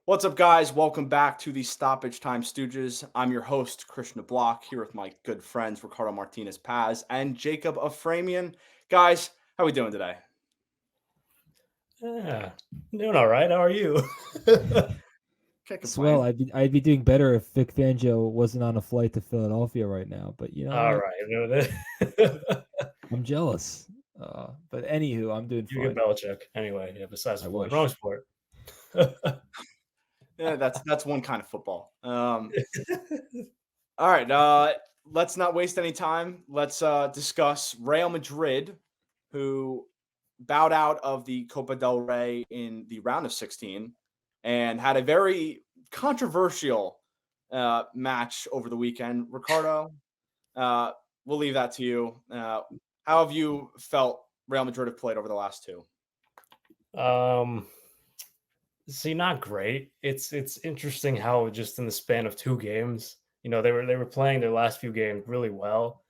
What's up, guys? Welcome back to the Stoppage Time Stooges. I'm your host, Krishna Block, here with my good friends, Ricardo Martinez Paz and Jacob Aframian. Guys, how we doing today? Yeah, doing all right. How are you? Can't Swell. complain. I'd be doing better if Vic Fangio wasn't on a flight to Philadelphia right now. But you know All what? right. I'm jealous. But anywho, I'm doing You get fine. Belichick. Anyway, yeah, besides I sport. Wrong wish. sport. Yeah, that's one kind of football. All right, let's not waste any time. Let's discuss Real Madrid, who bowed out of the Copa del Rey in the round of 16 and had a very controversial match over the weekend. Ricardo, Uh, we'll leave that to you. How have you felt Real Madrid have played over the last two? um, See, not great. It's interesting how just in the span of two games, they were playing their last few games really well.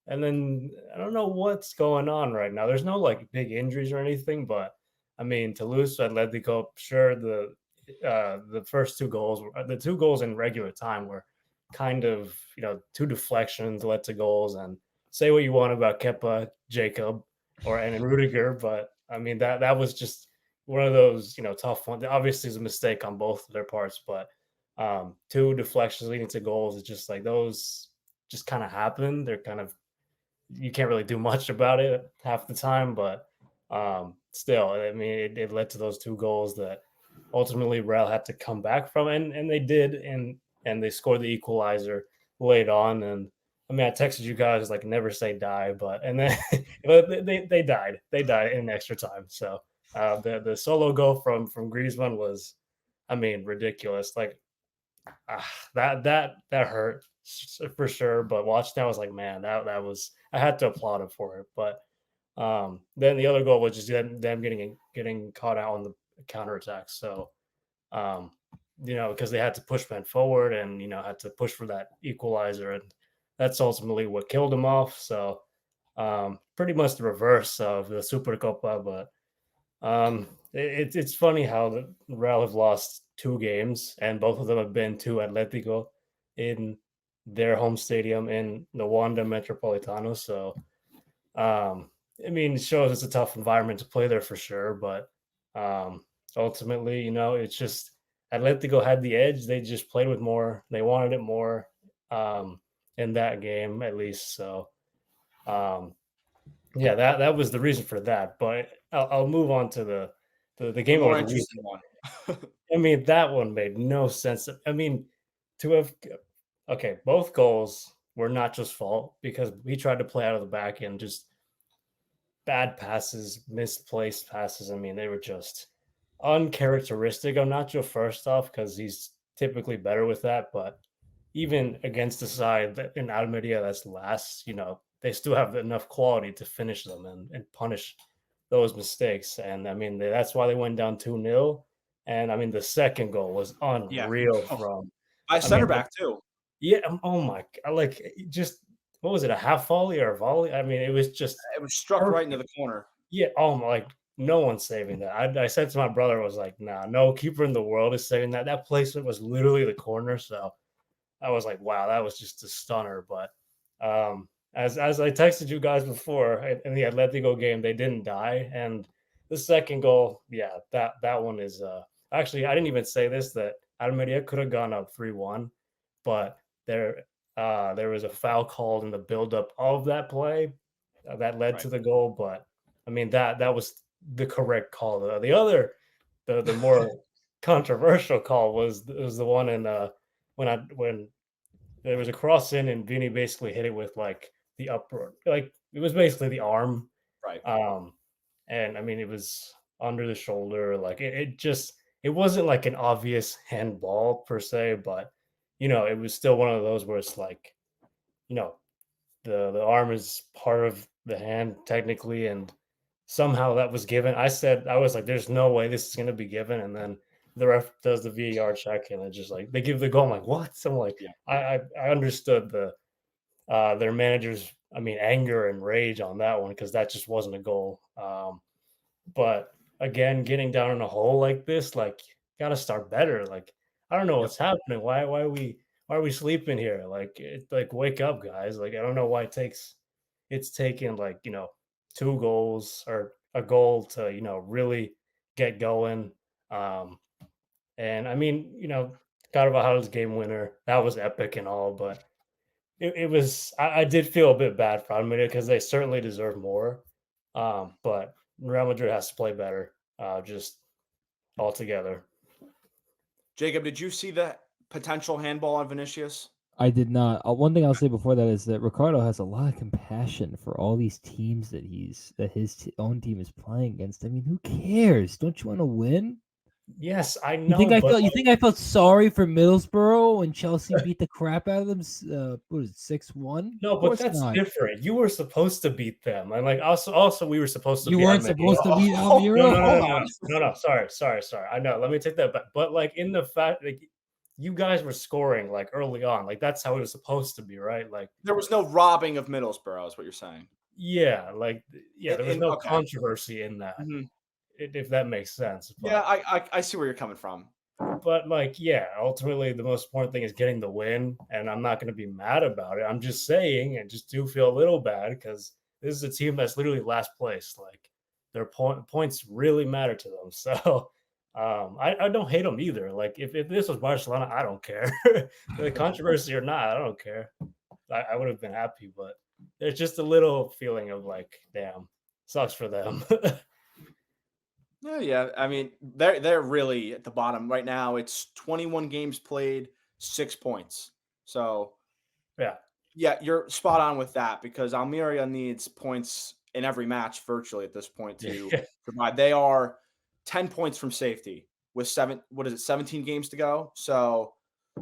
And then I don't know what's going on right now. There's no like big injuries or anything, but I mean to lose to Atletico, sure the first two goals the two goals in regular time were kind of two deflections led to goals. And say what you want about Kepa, Jacob, and Rudiger, but I mean that was just one of those tough ones. Obviously, it's a mistake on both of their parts, but two deflections leading to goals. It's just like those just kind of happen. They're kind of you can't really do much about it half the time, but still, I mean, it led to those two goals that ultimately Real had to come back from, and they did, and they scored the equalizer late on. And I mean, I texted you guys like never say die, but and then they died in extra time. So the solo goal from Griezmann was, I mean, ridiculous. Like that hurt for sure. But watching, I was like, man, that was I had to applaud him for it. But then the other goal was just them getting caught out on the counterattack. So um, because they had to push men forward and had to push for that equalizer, and that's ultimately what killed them off. So pretty much the reverse of the Super Copa, but it's funny how the Real have lost two games, and both of them have been to Atletico in their home stadium in the Wanda Metropolitano. So, I mean, it shows it's a tough environment to play there for sure. But ultimately, it's just Atletico had the edge. They just played with more. They wanted it more in that game, at least. So, um, yeah, that was the reason for that. But I'll move on to the The game over more the interesting weekend. one. I mean, that one made no sense. I mean, to have okay, both goals were not just fault because we tried to play out of the back and just bad passes, misplaced passes. I mean, they were just uncharacteristic of Nacho first off because he's typically better with that, but even against the side that in Almeria that's last, they still have enough quality to finish them and punish those mistakes. And I mean, that's why they went down 2-0. And I mean, the second goal was Yeah. unreal Oh, from, by I mean, center back too. yeah, oh my, like just, what was it, a half volley or a volley? I mean, it was just It was struck right into perfect. the corner. Yeah, oh my, like no one's saving that. I said to my brother, I was like, nah, no keeper in the world is saving that. That placement was literally the corner. So I was like, wow, that was just a stunner. But as I texted you guys before in the Atletico game, they didn't die. And the second goal, yeah, that one is actually I didn't even say this that Almeria could have gone up 3-1, but there was a foul called in the buildup of that play that led Right. to the goal. But I mean that was the correct call. The other the more controversial call was the one in when there was a cross in and Vinny basically hit it with like the upper, like it was basically the arm. Right. Um, and I mean, it was under the shoulder. Like it just, it wasn't like an obvious handball per se, but it was still one of those where it's like, you know, the arm is part of the hand technically. And somehow that was given. I was like, there's no way this is going to be given. And then the ref does the VAR check and it's just like, they give the goal. I'm like, what? So I'm like, Yeah. I understood their managers, I mean, anger and rage on that one because that just wasn't a goal. But again, getting down in a hole like this, like gotta start better. Like, I don't know what's happening. Why are we sleeping here? Like, wake up, guys. Like, I don't know why it's taken like, 2 goals or a goal to, really get going. Um, and I mean, Carvajal's game winner, that was epic and all, but it was I did feel a bit bad for Almeida because they certainly deserve more. But Real Madrid has to play better, just altogether. Jacob, did you see the potential handball on Vinicius? I did not. One thing I'll say before that is that Ricardo has a lot of compassion for all these teams that his own team is playing against. I mean, who cares? Don't you want to win? Yes, I You know, think I but felt? You think I felt sorry for Middlesbrough when Chelsea beat the crap out of them? What was it, 6-1? no, Of but course that's not. different. You were supposed to beat them, and like also we were supposed to You beat weren't Almeida. supposed to beat No, No, Alviro. no. Hold on. No. Sorry. I know. Let me take that back. But like in the fact, like you guys were scoring like early on, like that's how it was supposed to be, right? Like, There was no robbing of Middlesbrough, is what you're saying. yeah, there was no Okay. controversy in that, Mhm. if that makes sense. Yeah, I see where you're coming from. But like, yeah, ultimately the most important thing is getting the win, and I'm not going to be mad about it. I'm just saying, and just do feel a little bad because this is a team that's literally last place. Like their points really matter to them. So I don't hate them either. Like if this was Barcelona, I don't care. The controversy or not, I don't care. I would have been happy, but there's just a little feeling of like, damn, sucks for them. Yeah. I mean, they're really at the bottom right now. It's 21 games played, 6 points. So Yeah. yeah, you're spot on with that because Almeria needs points in every match virtually at this point to Yeah. survive. They are 10 points from safety with 17 games to go. So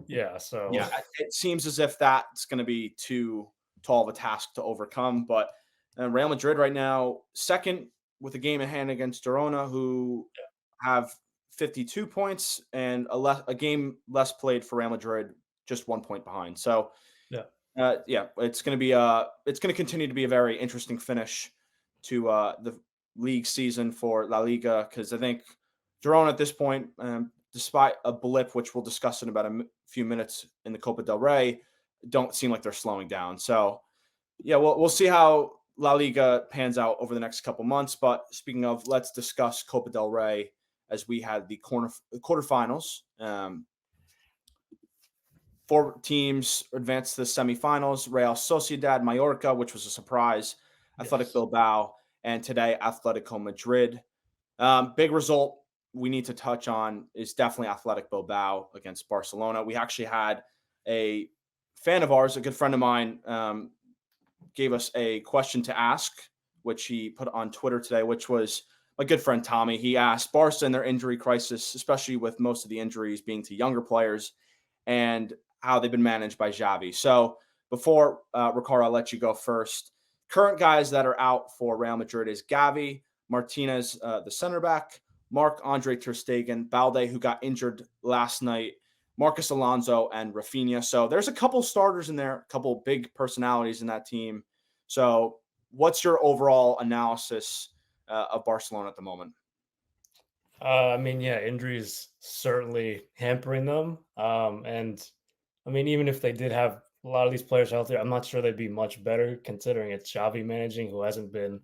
Yeah. So yeah, it seems as if that's going to be too tall of a task to overcome. But Real Madrid right now, second with a game in hand against Girona, who have 52 points and a game less played for Real Madrid, just 1 point behind. So yeah. yeah, it's going to continue to be a very interesting finish to the league season for La Liga because I think Girona at this point, despite a blip, which we'll discuss in about a few minutes in the Copa del Rey, don't seem like they're slowing down. So yeah, we'll see how La Liga pans out over the next couple months. But speaking of, let's discuss Copa del Rey as we had the quarterfinals. 4 teams advanced to the semifinals: Real Sociedad, Mallorca, which was a surprise, Athletic Yes. Bilbao, and today Atletico Madrid. Big result we need to touch on is definitely Athletic Bilbao against Barcelona. We actually had a fan of ours, a good friend of mine, gave us a question to ask, which he put on Twitter today, which was my good friend Tommy. He asked Barca and their injury crisis, especially with most of the injuries being to younger players, and how they've been managed by Xavi. So before, Ricardo, I'll let you go first. Current guys that are out for Real Madrid is Gavi, Martinez, the center back, Marc-Andre ter Stegen, Balde, who got injured last night, Marcus Alonso, and Rafinha. So there's a couple starters in there, a couple big personalities in that team. So what's your overall analysis of Barcelona at the moment? I mean, yeah, injuries certainly hampering them. And I mean, even if they did have a lot of these players out there, I'm not sure they'd be much better considering it's Xavi managing, who hasn't been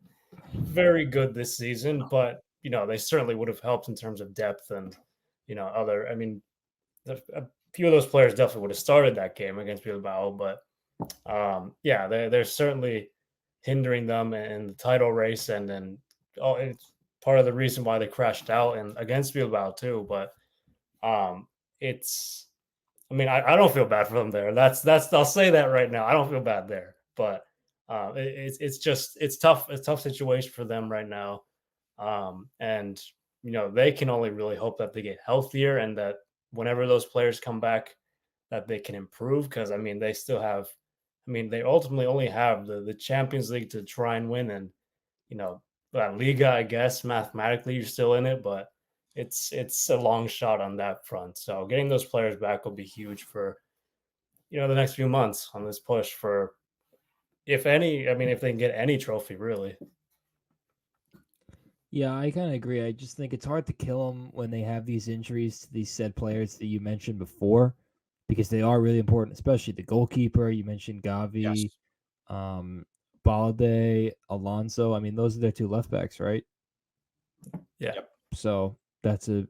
very good this season. But they certainly would have helped in terms of depth and other. I mean, a few of those players definitely would have started that game against Bilbao, but yeah, they're certainly hindering them in the title race, and then it's part of the reason why they crashed out and against Bilbao too. But it's, I mean, I don't feel bad for them there. That's I'll say that right now. I don't feel bad there, but it's just it's tough. It's a tough situation for them right now, and they can only really hope that they get healthier and that whenever those players come back, that they can improve. Because I mean, they still have. I mean, they ultimately only have the Champions League to try and win, and Liga. I guess mathematically you're still in it, but it's a long shot on that front. So getting those players back will be huge for the next few months on this push for, if any. I mean, if they can get any trophy, really. Yeah, I kind of agree. I just think it's hard to kill them when they have these injuries to these said players that you mentioned before, because they are really important, especially the goalkeeper. You mentioned Yes. Gavi, Balde, Alonso. I mean, those are their two left backs, right? Yeah. Yep. So that's a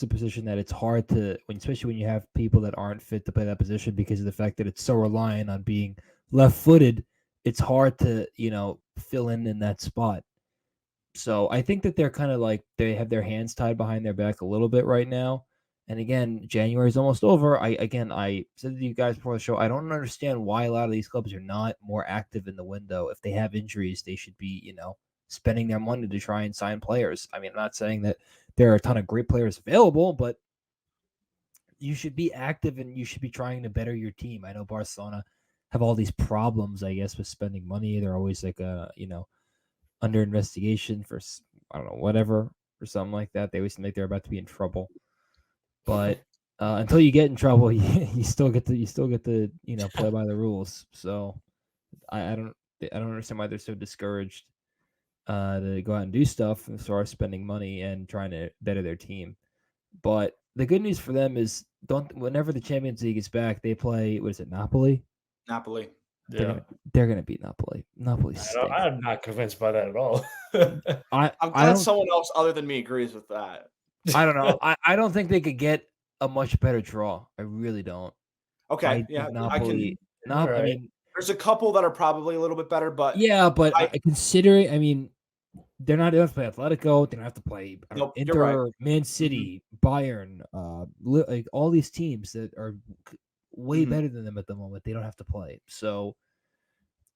position that it's hard to when, especially when you have people that aren't fit to play that position because of the fact that it's so reliant on being left-footed. It's hard to fill in that spot. So I think that they're kind of like they have their hands tied behind their back a little bit right now. And again, January is almost over. I said to you guys before the show, I don't understand why a lot of these clubs are not more active in the window. If they have injuries, they should be, spending their money to try and sign players. I mean, I'm not saying that there are a ton of great players available, but you should be active and you should be trying to better your team. I know Barcelona have all these problems, I guess, with spending money. They're always like under investigation for I don't know whatever or something like that. They always think they're about to be in trouble, but until you get in trouble, you still get to play by the rules. So I don't understand why they're so discouraged to go out and do stuff as far as spending money and trying to better their team. But the good news for them is whenever the Champions League is back, they play what is it, Napoli? Napoli. Yeah. They're gonna beat Napoli. Napoli stinks. I'm not convinced by that at all. I'm glad someone else other than me agrees with that. I don't know. I don't think they could get a much better draw. I really don't. Okay, yeah, Napoli. All right. I mean, there's a couple that are probably a little bit better, but yeah, but considering, I mean, they don't have to play Atletico. They don't have to play Nope, you're Inter, right. Man City, Bayern, like all these teams that are way better than them at the moment. They don't have to play. So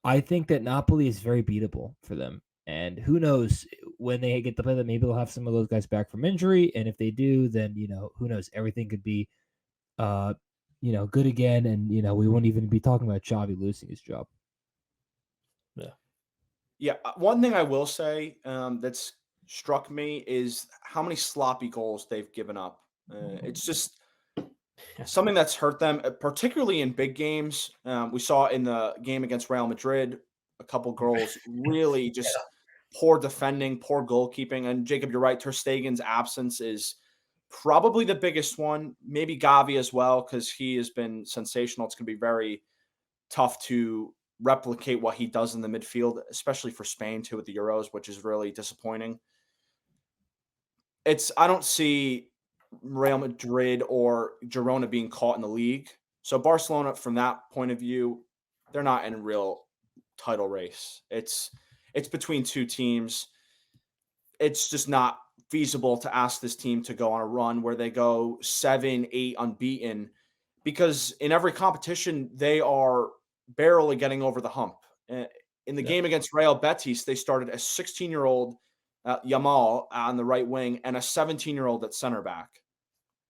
I think that Napoli is very beatable for them. And who knows when they get to play them, maybe they'll have some of those guys back from injury. And if they do, then who knows? Everything could be good again. And we wouldn't even be talking about Xavi losing his job. Yeah. Yeah. One thing I will say that's struck me is how many sloppy goals they've given up. It's just something that's hurt them, particularly in big games. We saw in the game against Real Madrid, a couple goals really just poor defending, poor goalkeeping. And Jacob, you're right. Ter Stegen's absence is probably the biggest one. Maybe Gavi as well, because he has been sensational. It's going to be very tough to replicate what he does in the midfield, especially for Spain too at the Euros, which is really disappointing. I don't see Real Madrid or Girona being caught in the league. So Barcelona, from that point of view, they're not in a real title race. It's between two teams. It's just not feasible to ask this team to go on a run where they go 7-8 unbeaten, because in every competition they are barely getting over the hump. In the game against Real Betis, they started a 16-year-old Yamal on the right wing and a 17-year-old at center back.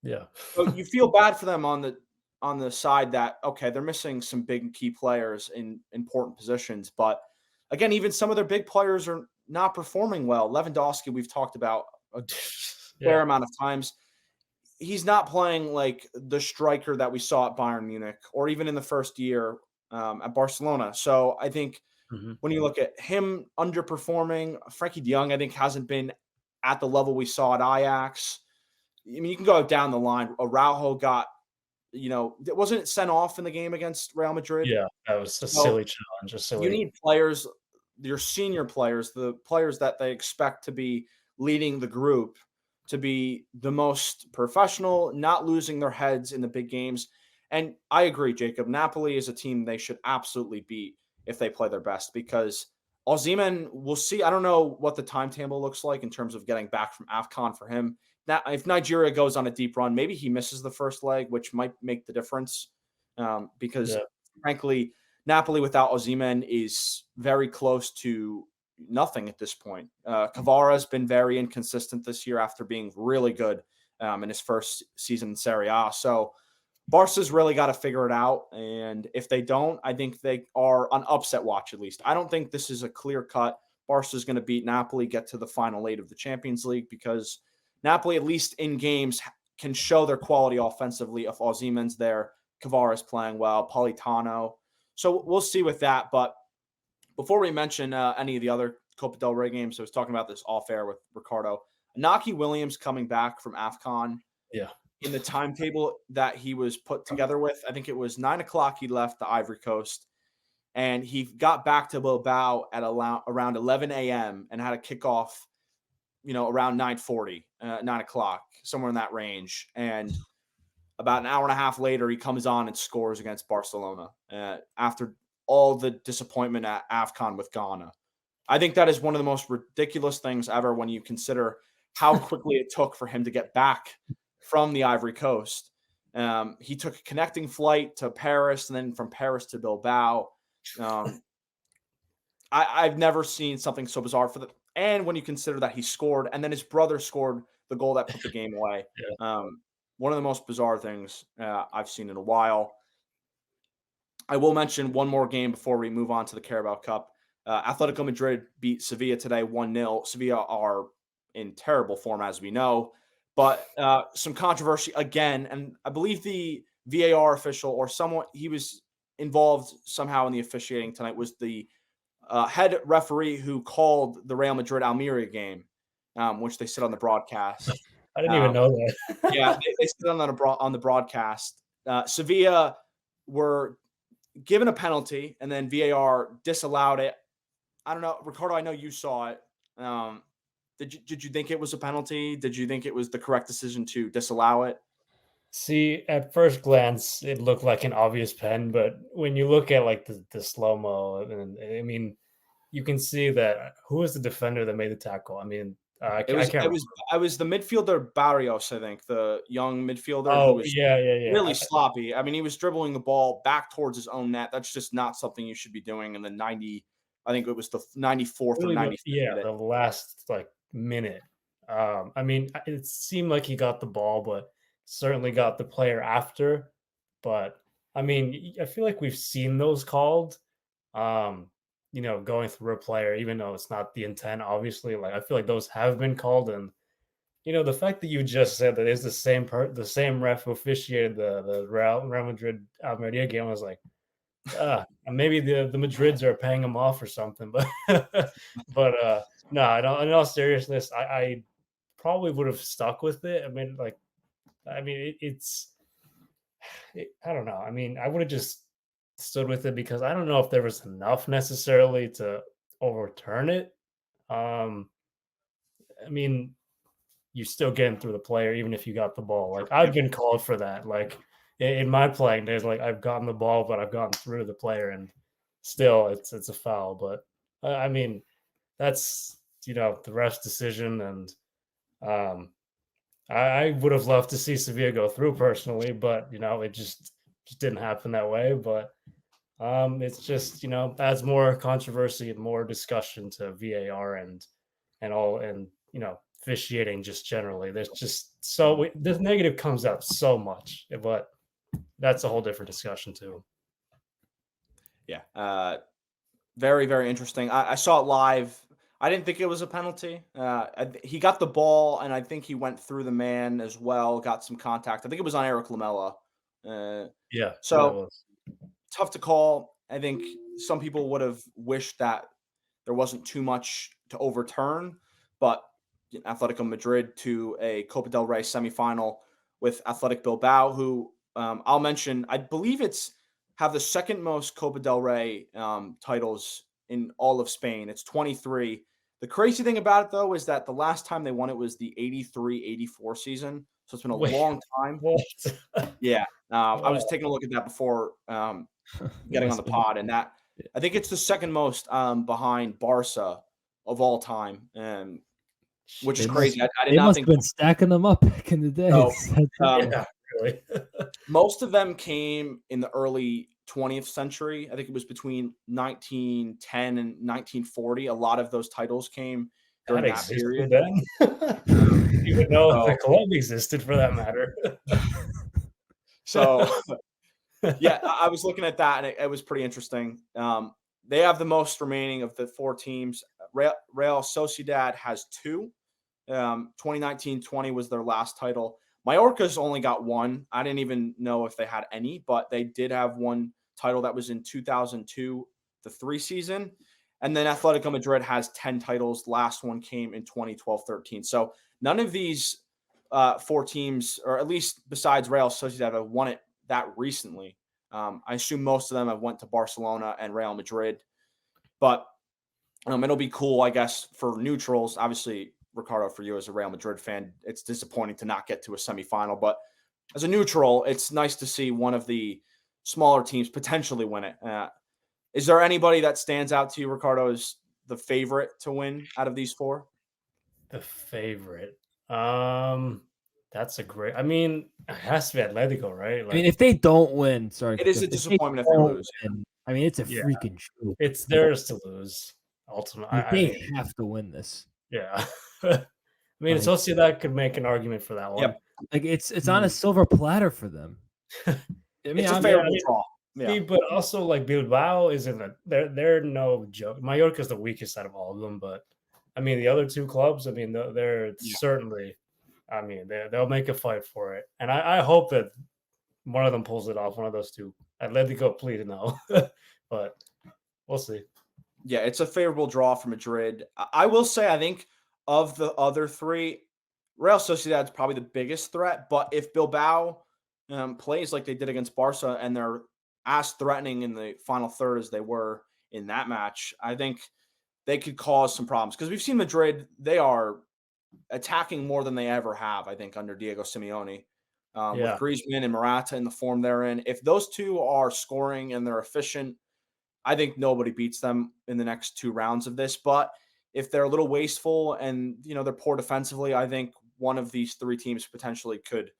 Yeah. So you feel bad for them on the side that, okay, they're missing some big key players in important positions. But again, even some of their big players are not performing well. Lewandowski, we've talked about a fair amount of times. He's not playing like the striker that we saw at Bayern Munich or even in the first year at Barcelona. So I think when you look at him underperforming, Frankie de Jong, I think, hasn't been at the level we saw at Ajax. I mean, you can go down the line. Araujo got, wasn't sent off in the game against Real Madrid. Yeah, that was a silly challenge. You need players, your senior players, the players that they expect to be leading the group, to be the most professional, not losing their heads in the big games. And I agree, Jacob. Napoli is a team they should absolutely beat if they play their best, because Osimhen, we'll see. I don't know what the timetable looks like in terms of getting back from AFCON for him. Now, if Nigeria goes on a deep run, maybe he misses the first leg, which might make the difference, because frankly, Napoli without Osimhen is very close to nothing at this point. Kvara has been very inconsistent this year after being really good in his first season in Serie A. So Barca's really got to figure it out. And if they don't, I think they are on upset watch at least. I don't think this is a clear cut. Barca's going to beat Napoli, get to the final 8 of the Champions League, because Napoli, at least in games, can show their quality offensively if Osimhen's there, Kvara's playing well, Politano. So we'll see with that. But before we mention any of the other Copa del Rey game. So I was talking about this off air with Ricardo. Inaki Williams coming back from AFCON. Yeah. In the timetable that he was put together with, I think it was 9:00 he left the Ivory Coast, and he got back to Bilbao at around 11 a.m. and had a kickoff, around 9:40, 9:00, somewhere in that range. And about an hour and a half later, he comes on and scores against Barcelona after all the disappointment at AFCON with Ghana. I think that is one of the most ridiculous things ever when you consider how quickly it took for him to get back from the Ivory Coast. He took a connecting flight to Paris and then from Paris to Bilbao. I've never seen something so bizarre for the. And when you consider that he scored and then his brother scored the goal that put the game away. Yeah. One of the most bizarre things I've seen in a while. I will mention one more game before we move on to the Carabao Cup. Atletico Madrid beat Sevilla today 1-0. Sevilla are in terrible form, as we know. But some controversy again, and I believe the VAR official or someone, he was involved somehow in the officiating tonight, was the head referee who called the Real Madrid Almeria game, which they said on the broadcast. I didn't even know that. Yeah, they said on the broadcast. Sevilla were given a penalty, and then VAR disallowed it. I don't know, Ricardo, I know you saw it. Did you think it was a penalty? Did you think it was the correct decision to disallow it? See, at first glance, it looked like an obvious pen, but when you look at like the slow-mo, and I mean, you can see that who was the defender that made the tackle? I mean, I can't remember. I was the midfielder Barrios, I think, the young midfielder who Oh, was yeah. really sloppy. I mean, he was dribbling the ball back towards his own net. That's just not something you should be doing in the 90. I think it was the 94th or Really, 95th yeah, minute. the last like minute. I mean, it seemed like he got the ball, but certainly got the player after. But I mean, I feel like we've seen those called. Going through a player, even though it's not the intent, obviously. Like I feel like those have been called, and the fact that you just said that is the same ref who officiated the Real Madrid Almeria game, I was like, maybe the Madrids are paying him off or something, but no, in all seriousness, I probably would have stuck with it. I don't know. I mean, I would have just stood with it because I don't know if there was enough necessarily to overturn it. I mean, you're still getting through the player even if you got the ball. Like I've been called for that. Like in my playing days, like I've gotten the ball, but I've gotten through the player, and still it's a foul. But I mean, that's the ref's decision, and I would have loved to see Sevilla go through personally, but it just didn't happen that way. But it's just adds more controversy and more discussion to VAR and officiating just generally. There's just the negative comes out so much, but that's a whole different discussion too. Yeah. Very, very interesting. I saw it live. I didn't think it was a penalty. He got the ball, and I think he went through the man as well, got some contact. I think it was on Eric Lamela. Yeah. So tough to call. I think some people would have wished that there wasn't too much to overturn, but Atletico Madrid to a Copa del Rey semifinal with Athletic Bilbao, who I'll mention, I believe have the second most Copa del Rey titles in all of Spain. It's 23. The crazy thing about it, though, is that the last time they won it was the 83-84 season. So it's been a long time. Yeah. I was taking a look at that before getting on the pod, and that I think it's the second most behind Barca of all time, which is crazy. I did not think have been stacking them up back in the day. No. Yeah, really. Most of them came in the early 20th century. I think it was between 1910 and 1940. A lot of those titles came during that period. Then? Even though the club existed, for that matter. So, yeah, I was looking at that, and it was pretty interesting. They have the most remaining of the four teams. Real Sociedad has 2. 2019-20 was their last title. Mallorca's only got 1. I didn't even know if they had any, but they did have one title that was in 2002, the 3 season. And then Atletico Madrid has 10 titles. Last one came in 2012-13. So none of these 4 teams, or at least besides Real Sociedad, have won it that recently. I assume most of them have went to Barcelona and Real Madrid. But it'll be cool, I guess, for neutrals. Obviously, Ricardo, for you as a Real Madrid fan, it's disappointing to not get to a semifinal. But as a neutral, it's nice to see one of the smaller teams potentially win it. Is there anybody that stands out to you, Ricardo, as the favorite to win out of these 4? The favorite. That's a great. I mean, it has to be Atletico, right? I mean, if they don't win, sorry, it is a disappointment if they lose. Win, I mean, it's a Yeah. freaking joke. It's theirs to lose. Ultimately, They have to win this. Yeah. I mean, Sociedad could make an argument for that one. Yep. Like it's on a silver platter for them. I mean, it's a favorable draw. Yeah. But also, like, Bilbao isn't they're no joke. Mallorca's the weakest out of all of them, but I mean, the other 2 clubs, I mean, they're certainly, I mean, they'll make a fight for it, and I hope that one of them pulls it off. One of those 2, Atletico, please no, but we'll see. Yeah, it's a favorable draw for Madrid. I will say, I think of the other 3, Real Sociedad is probably the biggest threat. But if Bilbao plays like they did against Barca and they're as threatening in the final third as they were in that match, I think they could cause some problems. Because we've seen Madrid, they are attacking more than they ever have, I think, under Diego Simeone. With Griezmann and Morata in the form they're in. If those 2 are scoring and they're efficient, I think nobody beats them in the next 2 rounds of this. But if they're a little wasteful and, they're poor defensively, I think one of these 3 teams potentially could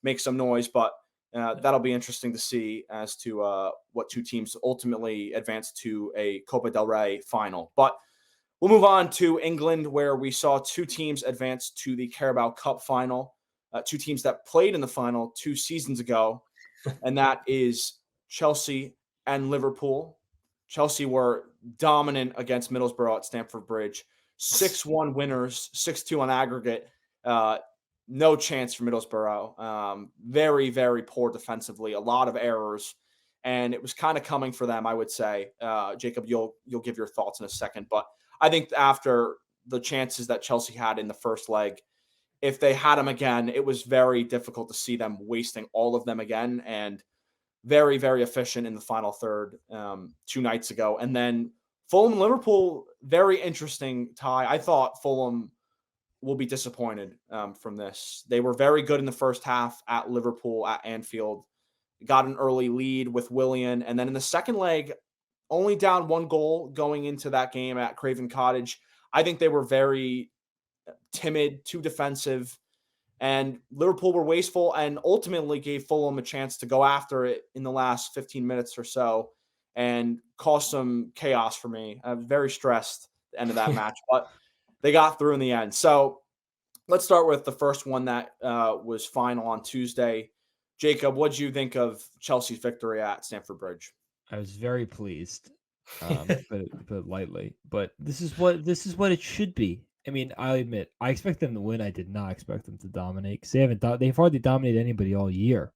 make some noise. But that'll be interesting to see as to what 2 teams ultimately advance to a Copa del Rey final. But we'll move on to England, where we saw 2 teams advance to the Carabao Cup final, 2 teams that played in the final 2 seasons ago, and that is Chelsea and Liverpool. Chelsea were dominant against Middlesbrough at Stamford Bridge. 6-1 winners, 6-2 on aggregate. No chance for Middlesbrough. Very, very poor defensively. A lot of errors. And it was kind of coming for them, I would say. Jacob, you'll give your thoughts in a second. But I think after the chances that Chelsea had in the first leg, if they had them again, it was very difficult to see them wasting all of them again. And very, very efficient in the final third 2 nights ago. And then Fulham and Liverpool, very interesting tie. I thought Fulham will be disappointed from this. They were very good in the first half at Liverpool at Anfield. Got an early lead with Willian. And then in the second leg, only down 1 goal going into that game at Craven Cottage. I think they were very timid, too defensive. And Liverpool were wasteful and ultimately gave Fulham a chance to go after it in the last 15 minutes or so and cause some chaos for me. I was very stressed at the end of that match, but they got through in the end. So let's start with the first one that was final on Tuesday. Jacob, what did you think of Chelsea's victory at Stamford Bridge? I was very pleased, but lightly. But this is what it should be. I mean, I admit, I expect them to win. I did not expect them to dominate because they've hardly dominated anybody all year.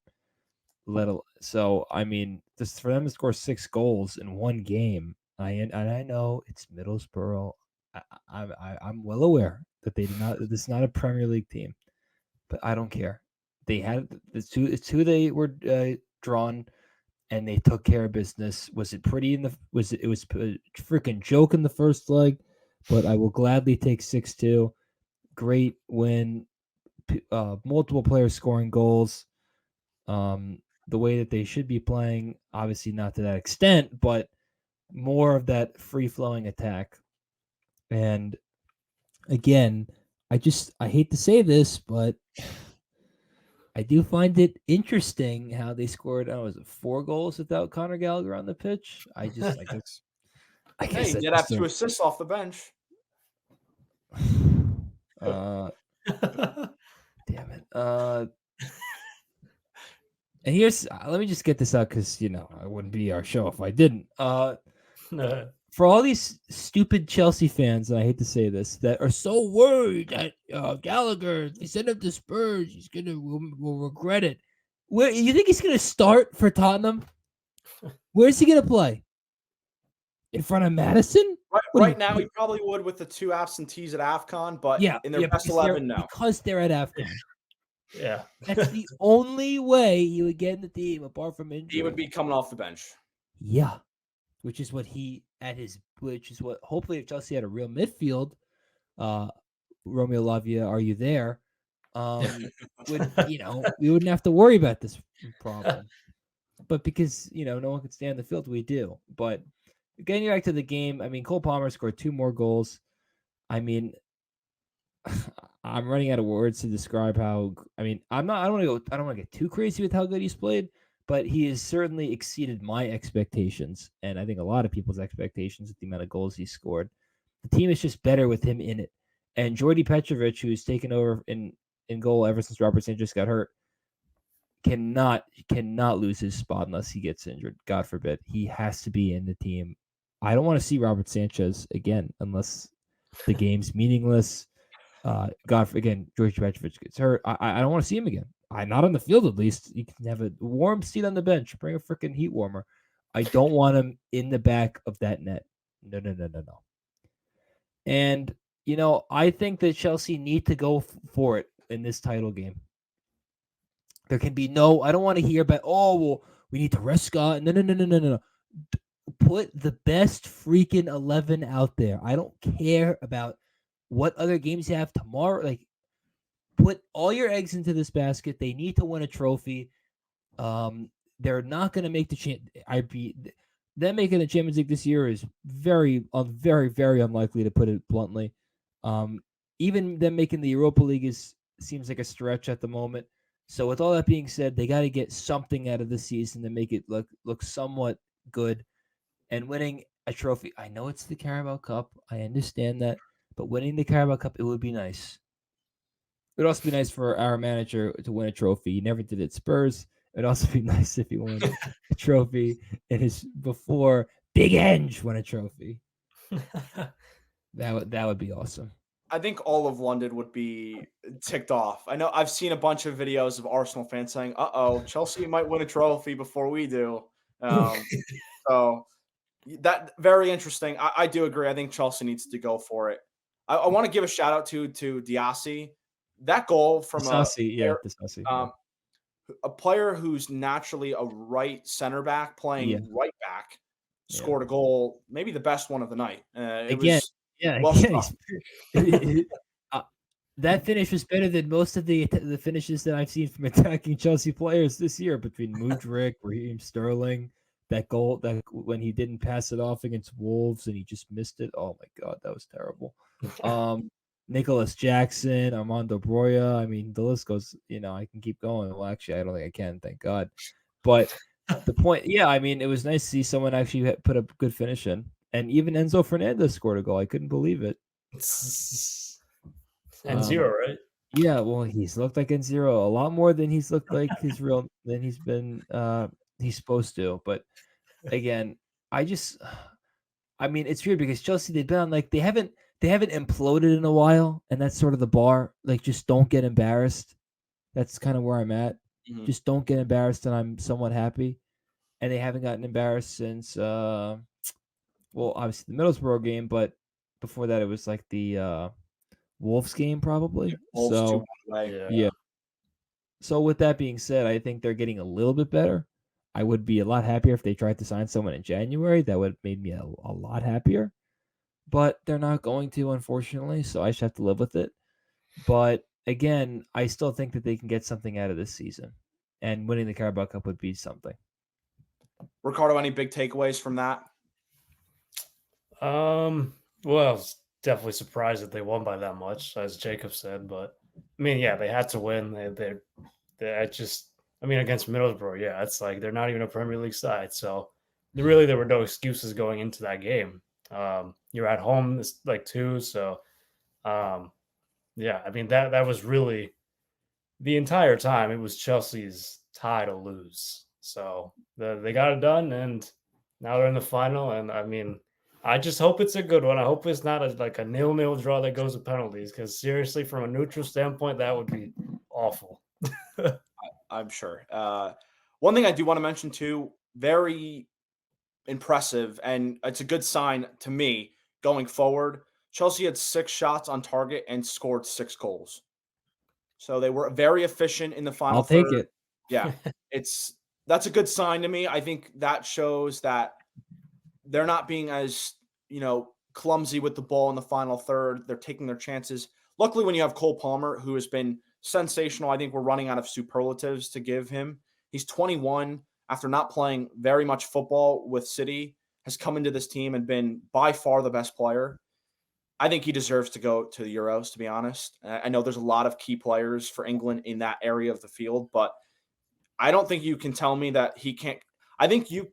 So I mean, just for them to score 6 goals in 1 game, I know it's Middlesbrough. I'm well aware that they did not. This is not a Premier League team, but I don't care. They had it's who they were drawn, and they took care of business. Was it pretty it was a freaking joke in the first leg? But I will gladly take 6-2. Great win. Multiple players scoring goals. The way that they should be playing, obviously not to that extent, but more of that free-flowing attack. And again, I hate to say this, but I do find it interesting how they scored, 4 goals without Conor Gallagher on the pitch. I guess Hey, you did have 2 assists off the bench. Damn it. And here's let me just get this out because it wouldn't be our show if I didn't. For all these stupid Chelsea fans, and I hate to say this, that are so worried that Gallagher, if they send him to Spurs, will regret it. Where you think he's gonna start for Tottenham? Where's he gonna play? In front of Madison? Right Right now, he probably would with the 2 absentees at AFCON, but in their best 11, no. Because they're at AFCON. Yeah. That's the only way he would get in the team apart from injury. He would be coming off the bench. Yeah. Which is what hopefully if Chelsea had a real midfield, Romeo Lavia, are you we wouldn't have to worry about this problem. But because, no one could stay on the field, we do. But getting back to the game, I mean, Cole Palmer scored 2 more goals. I mean, I'm running out of words to describe how. I mean, I don't want to get too crazy with how good he's played, but he has certainly exceeded my expectations, and I think a lot of people's expectations with the amount of goals he scored. The team is just better with him in it, and Jordi Petrovic, who's taken over in goal ever since Robert Sanchez got hurt, cannot lose his spot unless he gets injured. God forbid. He has to be in the team. I don't want to see Robert Sanchez again unless the game's meaningless. Jordi Petrovic gets hurt. I don't want to see him again. Not on the field, at least. You can have a warm seat on the bench. Bring a freaking heat warmer. I don't want him in the back of that net. No. And, I think that Chelsea need to go for it in this title game. There can be I don't want to hear about, we need to rest Scott. No. Put the best freaking 11 out there. I don't care about what other games you have tomorrow. Like, put all your eggs into this basket. They need to win a trophy. They're not going to make them making the Champions League this year is very, very, very unlikely, to put it bluntly. Even them making the Europa League seems like a stretch at the moment. So with all that being said, they got to get something out of the season to make it look somewhat good. And winning a trophy, I know it's the Carabao Cup. I understand that. But winning the Carabao Cup, it would be nice. It would also be nice for our manager to win a trophy. He never did it at Spurs. It would also be nice if he won a trophy before Big Eng won a trophy. That would be awesome. I think all of London would be ticked off. I know I've seen a bunch of videos of Arsenal fans saying, Chelsea might win a trophy before we do. So that very interesting. I do agree. I think Chelsea needs to go for it. I want to give a shout out to Diassi. That goal from Disasi, a player who's naturally a right center back playing right back scored a goal, maybe the best one of the night. That finish was better than most of the finishes that I've seen from attacking Chelsea players this year, between Mudryk, Raheem Sterling. That goal, that when he didn't pass it off against Wolves and he just missed it. Oh my God, that was terrible. Nicholas Jackson, Armando Broya. I mean, the list goes, I can keep going. Well, actually, I don't think I can, thank God. But the point, I mean, it was nice to see someone actually put a good finish in. And even Enzo Fernandez scored a goal. I couldn't believe it. And zero, right? Yeah, well, he's looked like N0 a lot more than he's looked like than he's been he's supposed to. But again, it's weird because Chelsea, they've been on they haven't imploded in a while, and that's sort of the bar. Like, just don't get embarrassed. That's kind of where I'm at. Mm-hmm. Just don't get embarrassed, and I'm somewhat happy. And they haven't gotten embarrassed since obviously the Middlesbrough game, but before that it was like the Wolves game probably. Wolves yeah. So with that being said, I think they're getting a little bit better. I would be a lot happier if they tried to sign someone in January. That would have made me a lot happier. But they're not going to, unfortunately, so I just have to live with it. But again, I still think that they can get something out of this season. And winning the Carabao Cup would be something. Ricardo, any big takeaways from that? Well, I was definitely surprised that they won by that much, as Jacob said. But I mean, they had to win. Against Middlesbrough, it's like they're not even a Premier League side. So there were no excuses going into that game. You're at home, too. So, that was really the entire time. It was Chelsea's tie to lose. So they got it done, and now they're in the final. And I just hope it's a good one. I hope it's not a 0-0 draw that goes to penalties, because seriously, from a neutral standpoint, that would be awful. I'm sure. One thing I do want to mention too, very impressive, and it's a good sign to me, going forward. Chelsea had 6 shots on target and scored 6 goals. So they were very efficient in the final I'll take third. it. Yeah, that's a good sign to me. I think that shows that they're not being as, clumsy with the ball in the final third. They're taking their chances. Luckily, when you have Cole Palmer, who has been sensational, I think we're running out of superlatives to give him. He's 21 after not playing very much football with City, has come into this team and been by far the best player. I think he deserves to go to the Euros, to be honest. I know there's a lot of key players for England in that area of the field, but I don't think you can tell me that he can't. I think you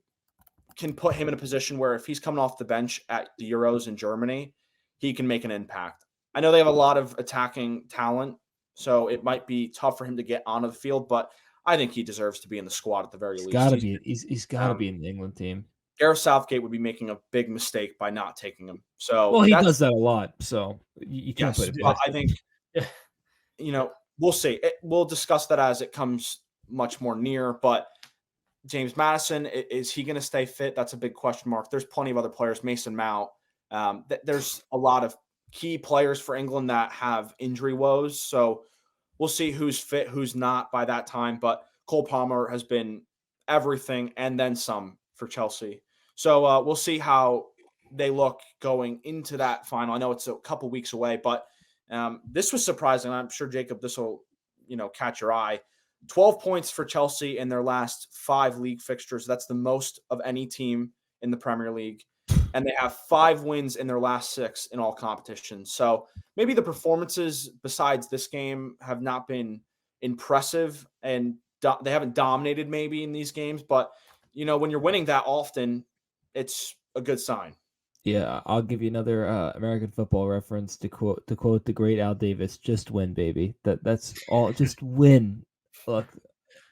can put him in a position where if he's coming off the bench at the Euros in Germany, he can make an impact. I know they have a lot of attacking talent, so it might be tough for him to get onto the field, but I think he deserves to be in the squad at the very He's least. got to be. He's got to be in the England team. Gareth Southgate would be making a big mistake by not taking him. So Well, he does that a lot, so you can't yes, put it but past I think we'll see. We'll discuss that as it comes much more near. But James Maddison, is he going to stay fit? That's a big question mark. There's plenty of other players. Mason Mount. There's a lot of key players for England that have injury woes. So we'll see who's fit, who's not by that time. But Cole Palmer has been everything and then some for Chelsea. So we'll see how they look going into that final. I know it's a couple weeks away, but this was surprising. I'm sure, Jacob, this will catch your eye. 12 points for Chelsea in their last 5 league fixtures. That's the most of any team in the Premier League. And they have 5 wins in their last 6 in all competitions. So maybe the performances besides this game have not been impressive and they haven't dominated maybe in these games. But, when you're winning that often, it's a good sign. Yeah, I'll give you another American football reference to quote the great Al Davis. Just win, baby. That's all. Just win. Look,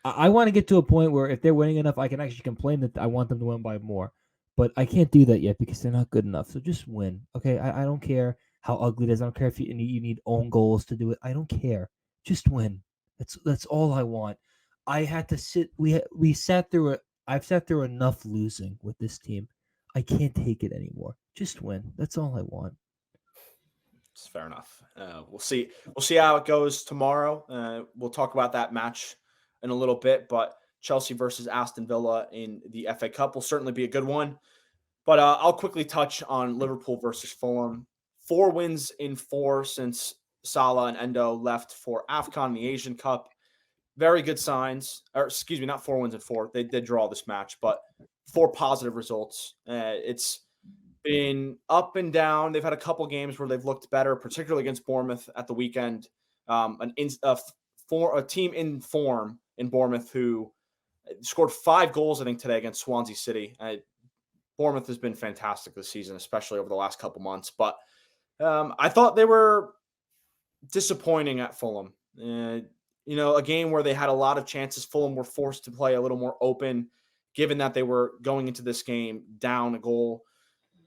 I want to get to a point where if they're winning enough, I can actually complain that I want them to win by more. But I can't do that yet because they're not good enough. So just win. Okay, I don't care how ugly it is. I don't care if you need own goals to do it. I don't care. Just win. That's all I want. I had to sit. We sat through it. I've sat through enough losing with this team. I can't take it anymore. Just win. That's all I want. It's fair enough. We'll see. We'll see how it goes tomorrow. We'll talk about that match in a little bit, but Chelsea versus Aston Villa in the FA Cup will certainly be a good one. But I'll quickly touch on Liverpool versus Fulham. 4 wins in 4 since Salah and Endo left for AFCON, the Asian Cup. Very good signs. Or excuse me, not 4 wins in 4. They did draw this match, but 4 positive results. It's been up and down. They've had a couple games where they've looked better, particularly against Bournemouth at the weekend. A team in form in Bournemouth who scored 5 goals, I think, today against Swansea City. Bournemouth has been fantastic this season, especially over the last couple months. But I thought they were disappointing at Fulham. A game where they had a lot of chances. Fulham were forced to play a little more open, given that they were going into this game down a goal.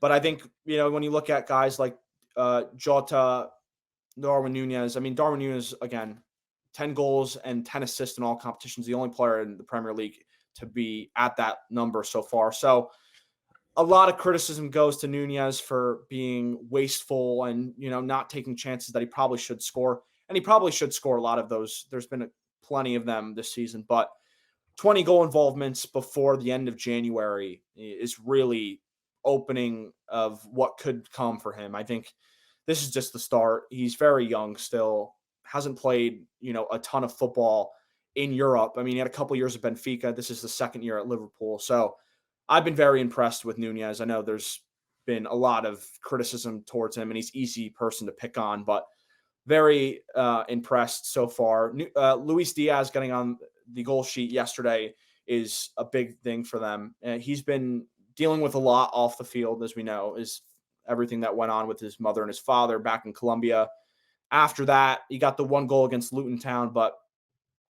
But I think, when you look at guys like Jota, Darwin Nunez, Darwin Nunez, again, 10 goals and 10 assists in all competitions, the only player in the Premier League to be at that number so far. So a lot of criticism goes to Nunez for being wasteful and, not taking chances that he probably should score. And he probably should score a lot of those. There's been plenty of them this season. But 20 goal involvements before the end of January is really opening of what could come for him. I think this is just the start. He's very young still, hasn't played, a ton of football in Europe. He had a couple years at Benfica. This is the second year at Liverpool. So I've been very impressed with Nunez. I know there's been a lot of criticism towards him and he's easy person to pick on, but very impressed so far. Luis Diaz getting on the goal sheet yesterday is a big thing for them. He's been dealing with a lot off the field, as we know, is everything that went on with his mother and his father back in Colombia. After that, he got the 1 goal against Luton Town, but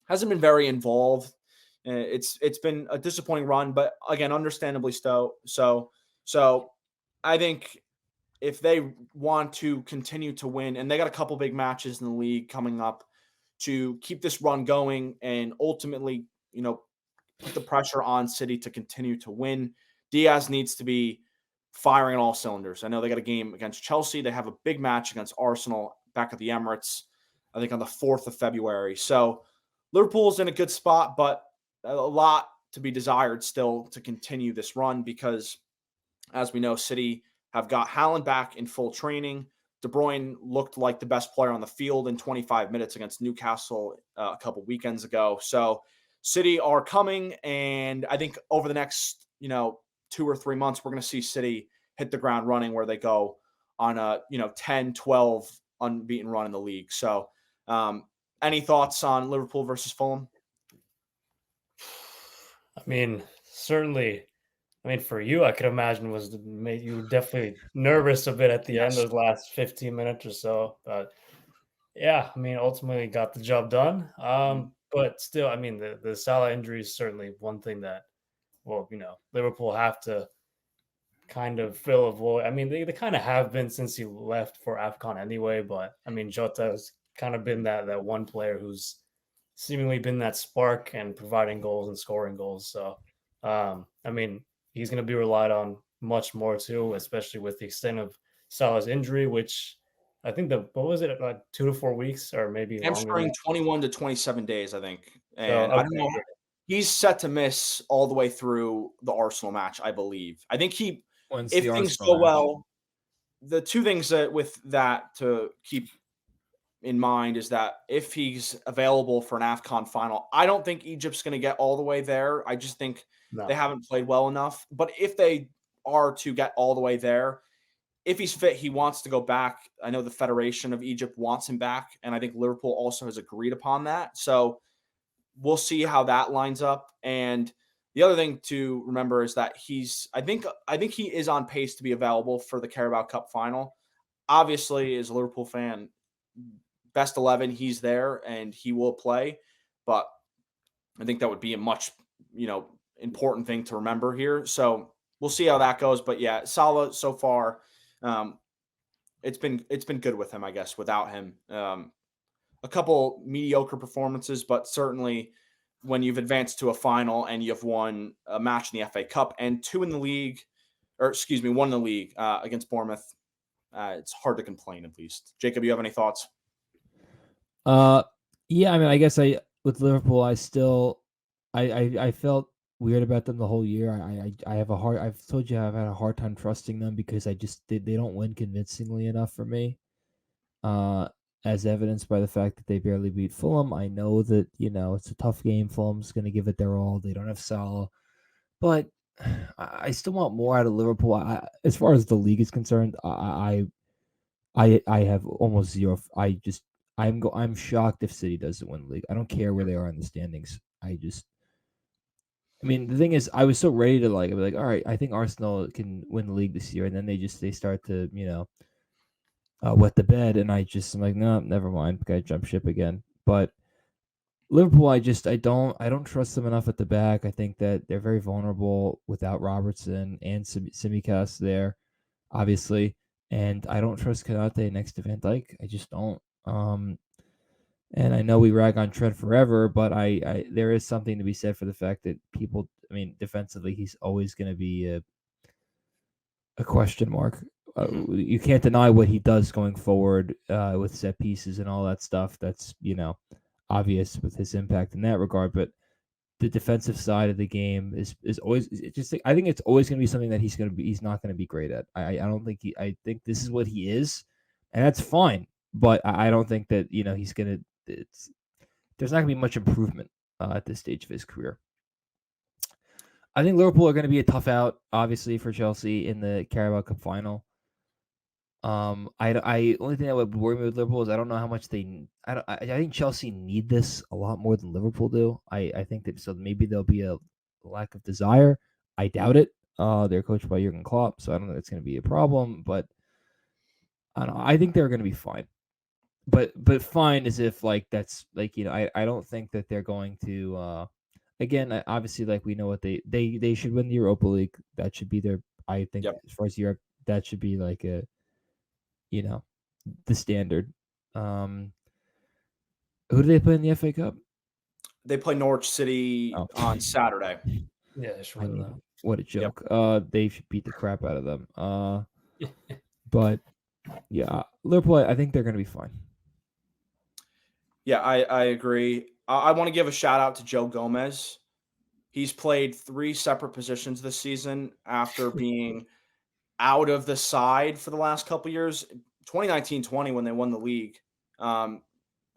hasn't been very involved. It's been a disappointing run, but again, understandably so. So I think if they want to continue to win, and they got a couple big matches in the league coming up to keep this run going and ultimately, put the pressure on City to continue to win, Diaz needs to be firing on all cylinders. I know they got a game against Chelsea. They have a big match against Arsenal back at the Emirates, I think on the 4th of February. So Liverpool's in a good spot, but a lot to be desired still to continue this run because, as we know, City have got Haaland back in full training. De Bruyne looked like the best player on the field in 25 minutes against Newcastle a couple weekends ago. So City are coming, and I think over the next, 2 or 3 months, we're going to see City hit the ground running where they go on a, 10, 12 unbeaten run in the league. So any thoughts on Liverpool versus Fulham? I mean, certainly. I mean, for you, I could imagine made you definitely nervous a bit at the end, Yes. those last 15 minutes or so. But yeah, I mean, ultimately got the job done. But still, I mean, the Salah injury is certainly one thing that, well, Liverpool have to kind of fill a void. I mean, they kind of have been since he left for AFCON anyway. But I mean, Jota has kind of been that one player who's seemingly been that spark and providing goals and scoring goals. So, I mean, he's going to be relied on much more too, especially with the extent of Salah's injury, which I think what was it, like 2 to 4 weeks or maybe longer? Hamstring 21 to 27 days, I think. So, And I don't know. okay. He's set to miss all the way through the Arsenal match, I believe. I think if things go well, the two things that with that to keep in mind is that if he's available for an AFCON final, I don't think Egypt's going to get all the way there. I just think No. they haven't played well enough. But if they are to get all the way there, if he's fit, he wants to go back. I know the Federation of Egypt wants him back, and I think Liverpool also has agreed upon that. So we'll see how that lines up. And the other thing to remember is that I think he is on pace to be available for the Carabao Cup final. Obviously, as a Liverpool fan, best 11, he's there and he will play. But I think that would be a much, important thing to remember here. So we'll see how that goes. But yeah, Salah so far, it's been good with him, I guess, without him. A couple mediocre performances, but certainly when you've advanced to a final and you've won a match in the FA Cup and one in the league against Bournemouth, it's hard to complain at least. Jacob, you have any thoughts? Yeah, I mean, I guess with Liverpool, I felt weird about them the whole year. I've told you I've had a hard time trusting them because they don't win convincingly enough for me. As evidenced by the fact that they barely beat Fulham. I know that, it's a tough game. Fulham's going to give it their all. They don't have Salah. But I still want more out of Liverpool. As far as the league is concerned, I have almost zero. I'm shocked if City doesn't win the league. I don't care where they are in the standings. I mean, the thing is, I was so ready to be like, all right, I think Arsenal can win the league this year, and then they start to, wet the bed, and I'm like, no, never mind, gotta jump ship again. But Liverpool, I don't trust them enough at the back. I think that they're very vulnerable without Robertson and Tsimikas there, obviously, and I don't trust Konate next to Van Dijk. I just don't. And I know we rag on Trent forever, but there is something to be said for the fact that people, I mean, defensively, he's always going to be a question mark. You can't deny what he does going forward with set pieces and all that stuff. That's, obvious with his impact in that regard. But the defensive side of the game is always I think it's always going to be something that he's not going to be great at. I don't think I think this is what he is, and that's fine. But I don't think that he's going to. There's not going to be much improvement at this stage of his career. I think Liverpool are going to be a tough out, obviously, for Chelsea in the Carabao Cup final. I only thing that would worry me with Liverpool is I don't know how much I think Chelsea need this a lot more than Liverpool do. I think that so maybe there'll be a lack of desire. I doubt it. They're coached by Jurgen Klopp, so I don't think it's going to be a problem. But I don't know. I think they're going to be fine. But fine as if that's I don't think that they're going to. Again, obviously, we know what they should win the Europa League. That should be their. I think as far as Europe, that should be a. The standard. Who do they play in the FA Cup? They play Norwich City on Saturday. Yeah, they should win that. What a Yep. joke. They should beat the crap out of them. But yeah, Liverpool, I think they're going to be fine. Yeah, I agree. I want to give a shout out to Joe Gomez. He's played 3 separate positions this season after being out of the side for the last couple years. 2019-20 when they won the league,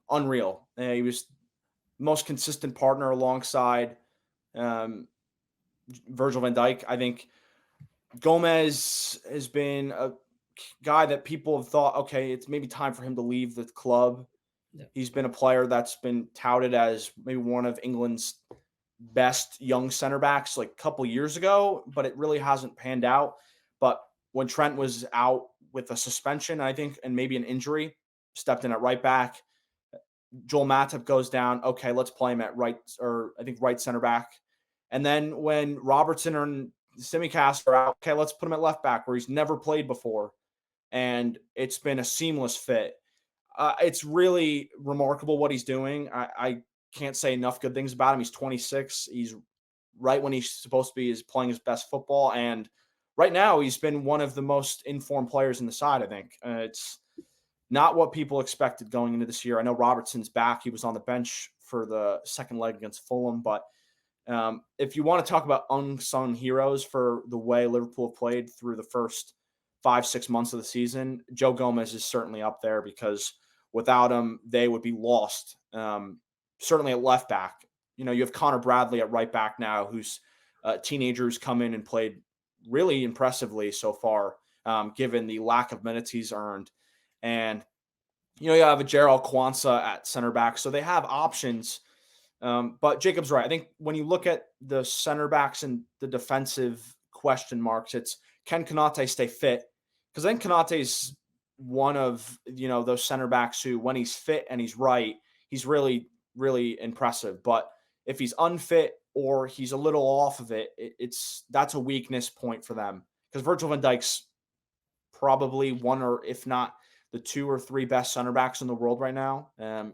unreal. He was most consistent partner alongside um, Virgil van Dijk. I think Gomez has been a guy that people have thought, okay, it's maybe time for him to leave the club. Yeah. He's been a player that's been touted as maybe one of England's best young center backs like a couple years ago, but it really hasn't panned out. But when Trent was out with a suspension, I think, and maybe an injury, stepped in at right back. Joel Matip goes down. Okay, let's play him at right, or I think right center back. And then when Robertson and Simicast are out, okay, let's put him at left back where he's never played before. And it's been a seamless fit. It's really remarkable what he's doing. I can't say enough good things about him. He's 26. He's right when he's supposed to be is playing his best football. And right now he's been one of the most informed players in the side, I think. It's not what people expected going into this year. I know Robertson's back. He was on the bench for the second leg against Fulham. But if you want to talk about unsung heroes for the way Liverpool played through the first 5-6 months of the season, Joe Gomez is certainly up there because without him, they would be lost. Certainly at left back. You have Connor Bradley at right back now, who's teenagers come in and played really impressively so far, given the lack of minutes he's earned. And, you have a Gerald Kwanzaa at center back. So they have options. But Jacob's right. I think when you look at the center backs and the defensive question marks, it's can Konate stay fit? Because I think Konate's one of, those center backs who, when he's fit and he's right, he's really, really impressive. But if he's unfit or he's a little off of it, that's a weakness point for them. Because Virgil van Dijk's probably one, or if not the 2 or 3 best center backs in the world right now,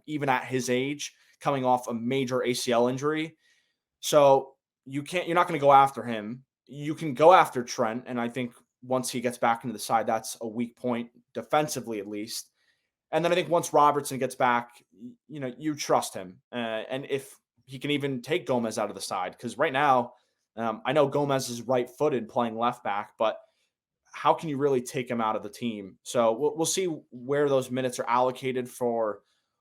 even at his age, coming off a major ACL injury. So you're not going to go after him. You can go after Trent. And I think once he gets back into the side, that's a weak point defensively, at least. And then I think once Robertson gets back, you trust him. And if he can even take Gomez out of the side, because right now, I know Gomez is right-footed playing left back, but how can you really take him out of the team? So we'll see where those minutes are allocated for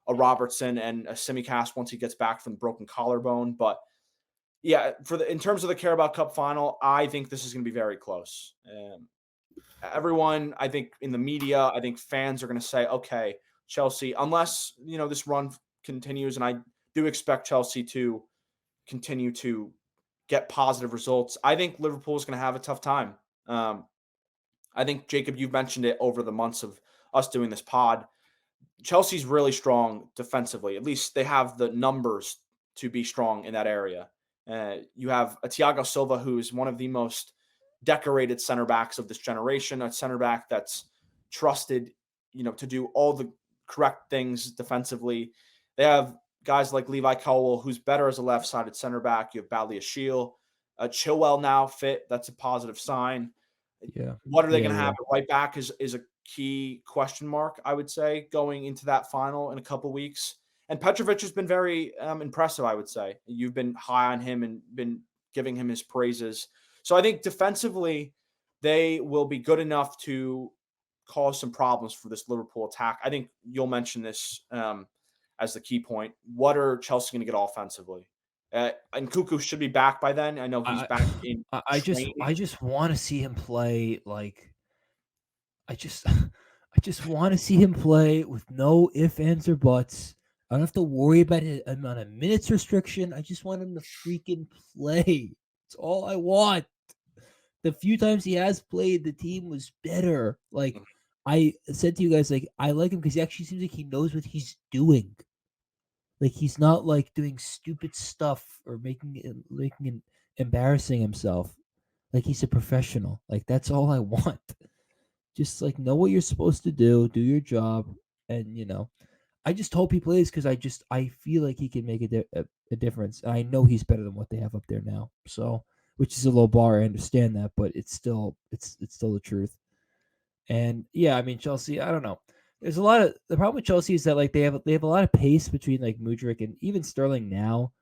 a Robertson and a Simicast once he gets back from the broken collarbone. But yeah, in terms of the Carabao Cup final, I think this is going to be very close. Everyone, I think in the media, I think fans are going to say, okay, Chelsea, unless, this run continues, and I do expect Chelsea to continue to get positive results, I think Liverpool is going to have a tough time. I think, Jacob, you've mentioned it over the months of us doing this pod. Chelsea's really strong defensively. At least they have the numbers to be strong in that area. You have a Thiago Silva, who is one of the most decorated center backs of this generation, a center back that's trusted, to do all the correct things defensively. They have guys like Levi Colwill, who's better as a left-sided center back. You have Badiashile, Chilwell now fit. That's a positive sign. Yeah. What are they going to have at right back is a key question mark, I would say, going into that final in a couple weeks. And Petrovic has been very impressive, I would say. You've been high on him and been giving him his praises. So I think defensively, they will be good enough to cause some problems for this Liverpool attack. I think you'll mention this as the key point. What are Chelsea going to get offensively? And Cuckoo should be back by then. I know he's back in I just want to see him play like I just want to see him play with no ifs, ands, or buts. I don't have to worry about him on a minutes restriction. I just want him to freaking play. That's all I want. The few times he has played, the team was better. Like I said to you guys, like I like him because he actually seems like he knows what he's doing. Like he's not like doing stupid stuff or making embarrassing himself. Like he's a professional. Like that's all I want. Just like know what you're supposed to do your job, and I just hope he plays because I feel like he can make a difference. And I know he's better than what they have up there now. So which is a low bar. I understand that, but it's still the truth. And yeah, I mean Chelsea. I don't know. There's a lot of the problem with Chelsea is that like they have a lot of pace between like Mudryk and even Sterling now,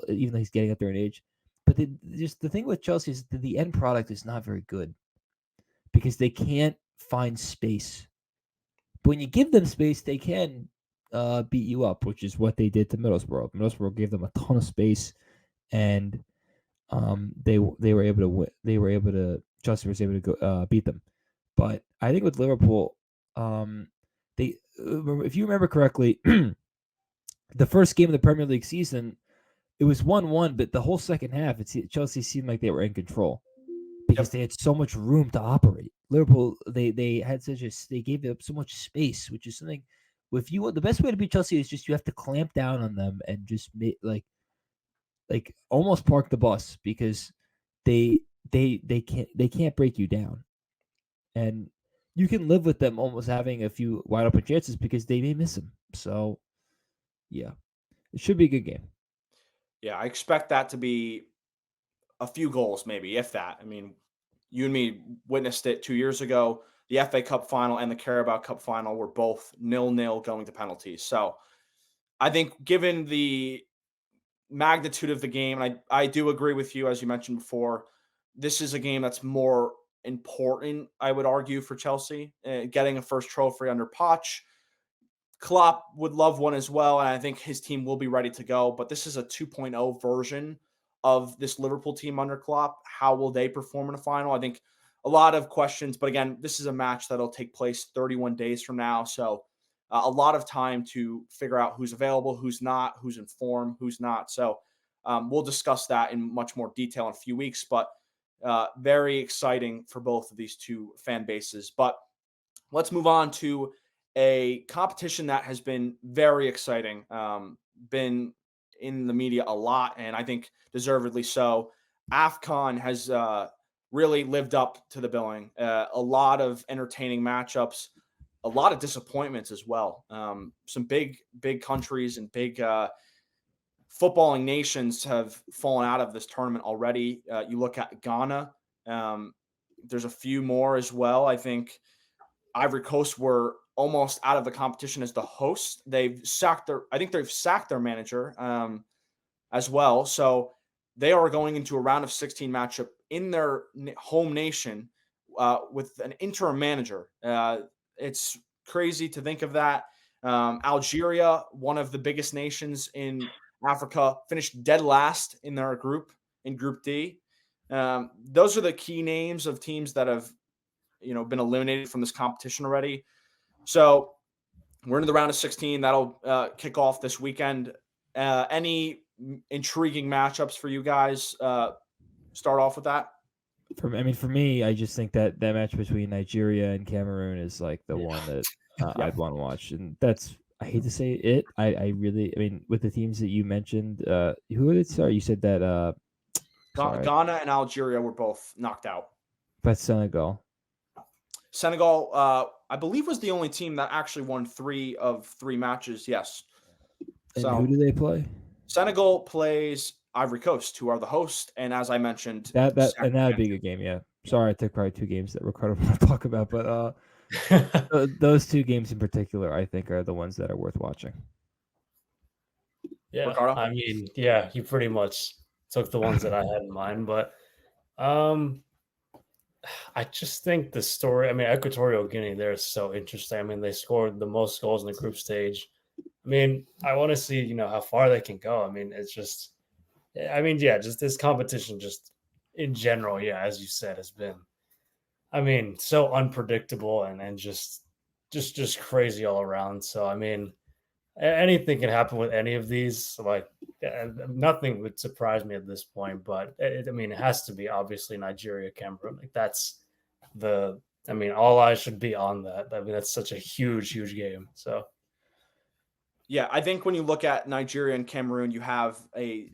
even though he's getting up there in age. But just the thing with Chelsea is that the end product is not very good because they can't find space. But when you give them space, they can beat you up, which is what they did to Middlesbrough. Middlesbrough gave them a ton of space, and they were able to win. Chelsea was able to go beat them. But I think with Liverpool, they if you remember correctly, the first game of the Premier League season, it was 1-1, but the whole second half, Chelsea seemed like they were in control because they had so much room to operate. Liverpool, they gave up so much space, which is something. If you want, the best way to beat Chelsea is just you have to clamp down on them and just make like almost park the bus because they can't break you down, and you can live with them almost having a few wide open chances because they may miss them. So yeah, it should be a good game. Yeah, I expect that to be a few goals, maybe, if that. I mean, you and me witnessed it 2 years ago. The FA Cup final and the Carabao Cup final were both 0-0 going to penalties. So I think given the magnitude of the game, and I do agree with you, as you mentioned before, this is a game that's more important, I would argue, for Chelsea. Getting a first trophy under Poch. Klopp would love one as well, and I think his team will be ready to go. But this is a 2.0 version of this Liverpool team under Klopp. How will they perform in a final? I think a lot of questions. But again, this is a match that'll take place 31 days from now. So a lot of time to figure out who's available, who's not, who's in form, who's not. So we'll discuss that in much more detail in a few weeks. But very exciting for both of these two fan bases. But let's move on to a competition that has been very exciting, been in the media a lot, and I think deservedly so. AFCON has really lived up to the billing. A lot of entertaining matchups, a lot of disappointments as well. Some big countries and big footballing nations have fallen out of this tournament already. You look at Ghana. There's a few more as well. I think Ivory Coast were almost out of the competition as the host. They've sacked their manager as well. So they are going into a round of 16 matchup in their home nation with an interim manager. It's crazy to think of that. Algeria, one of the biggest nations in Africa, finished dead last in their group, in Group D. Those are the key names of teams that have been eliminated from this competition already. So we're into the round of 16. That'll kick off this weekend. Any intriguing matchups for you guys? Start off with that. For me, I just think that match between Nigeria and Cameroon is like the one that I'd want to watch, and that's, I hate to say it. I mean, with the teams that you mentioned, who are it? Sorry, you said that Ghana and Algeria were both knocked out. But Senegal, I believe, was the only team that actually won 3 of 3 matches. Yes. And who do they play? Senegal plays Ivory Coast, who are the host, and as I mentioned, that would be a good game. Yeah. Sorry, I took probably 2 games that Ricardo want to talk about, but those 2 games in particular, I think, are the ones that are worth watching. Yeah, Ricardo? I mean, yeah, he pretty much took the ones that I had in mind, but I just think the story, I mean, Equatorial Guinea, they're so interesting. I mean, they scored the most goals in the group stage. I mean, I want to see, how far they can go. I mean, it's just, just this competition, just in general, as you said, has been, I mean, so unpredictable and just crazy all around. So, I mean, anything can happen with any of these. Like, nothing would surprise me at this point. But it has to be obviously Nigeria, Cameroon. Like, that's all eyes should be on that. I mean, that's such a huge game. So, yeah, I think when you look at Nigeria and Cameroon, you have a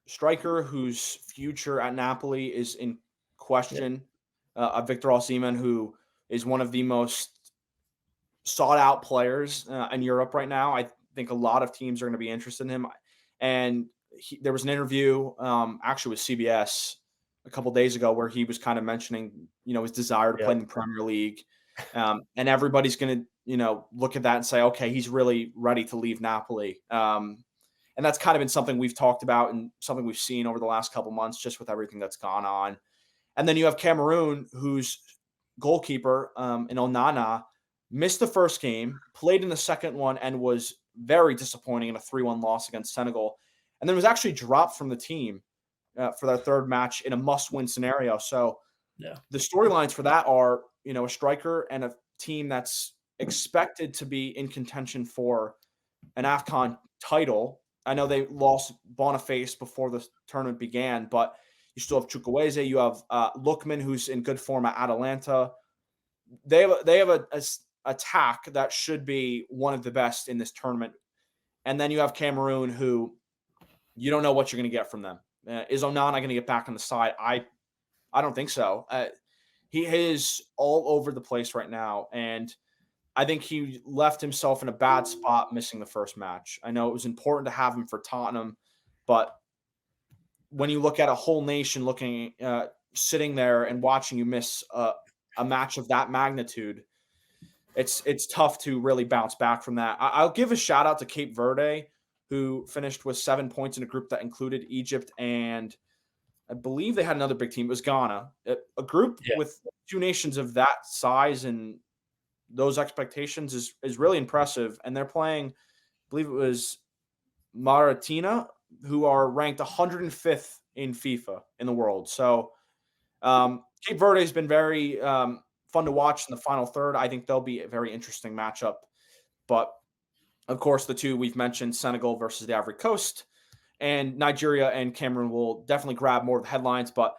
striker whose future at Napoli is in question. Victor Osimhen, who is one of the most sought out players in Europe right now. I think a lot of teams are going to be interested in him. And there was an interview actually with CBS a couple days ago where he was kind of mentioning, his desire to play in the Premier League. And everybody's going to, look at that and say, okay, he's really ready to leave Napoli. And that's kind of been something we've talked about and something we've seen over the last couple months, just with everything that's gone on. And then you have Cameroon, whose goalkeeper in Onana missed the first game, played in the second one, and was very disappointing in a 3-1 loss against Senegal. And then was actually dropped from the team for their third match in a must-win scenario. So the storylines for that are, a striker and a team that's expected to be in contention for an AFCON title. I know they lost Boniface before the tournament began, but you still have Chukwueze. You have Lookman, who's in good form at Atalanta. They have a attack that should be one of the best in this tournament. And then you have Cameroon, who you don't know what you're going to get from them. Is Onana going to get back on the side? I don't think so. He is all over the place right now, and I think he left himself in a bad spot missing the first match. I know it was important to have him for Tottenham, but when you look at a whole nation sitting there and watching you miss a match of that magnitude, it's tough to really bounce back from that. I'll give a shout out to Cape Verde, who finished with 7 points in a group that included Egypt, and I believe they had another big team. It was Ghana. A group with two nations of that size and those expectations is really impressive. And they're playing, I believe it was Mauritania, who are ranked 105th in FIFA in the world. So Cape Verde has been very fun to watch in the final third. I think they'll be a very interesting matchup. But, of course, the two we've mentioned, Senegal versus the Ivory Coast, and Nigeria and Cameroon will definitely grab more of the headlines. But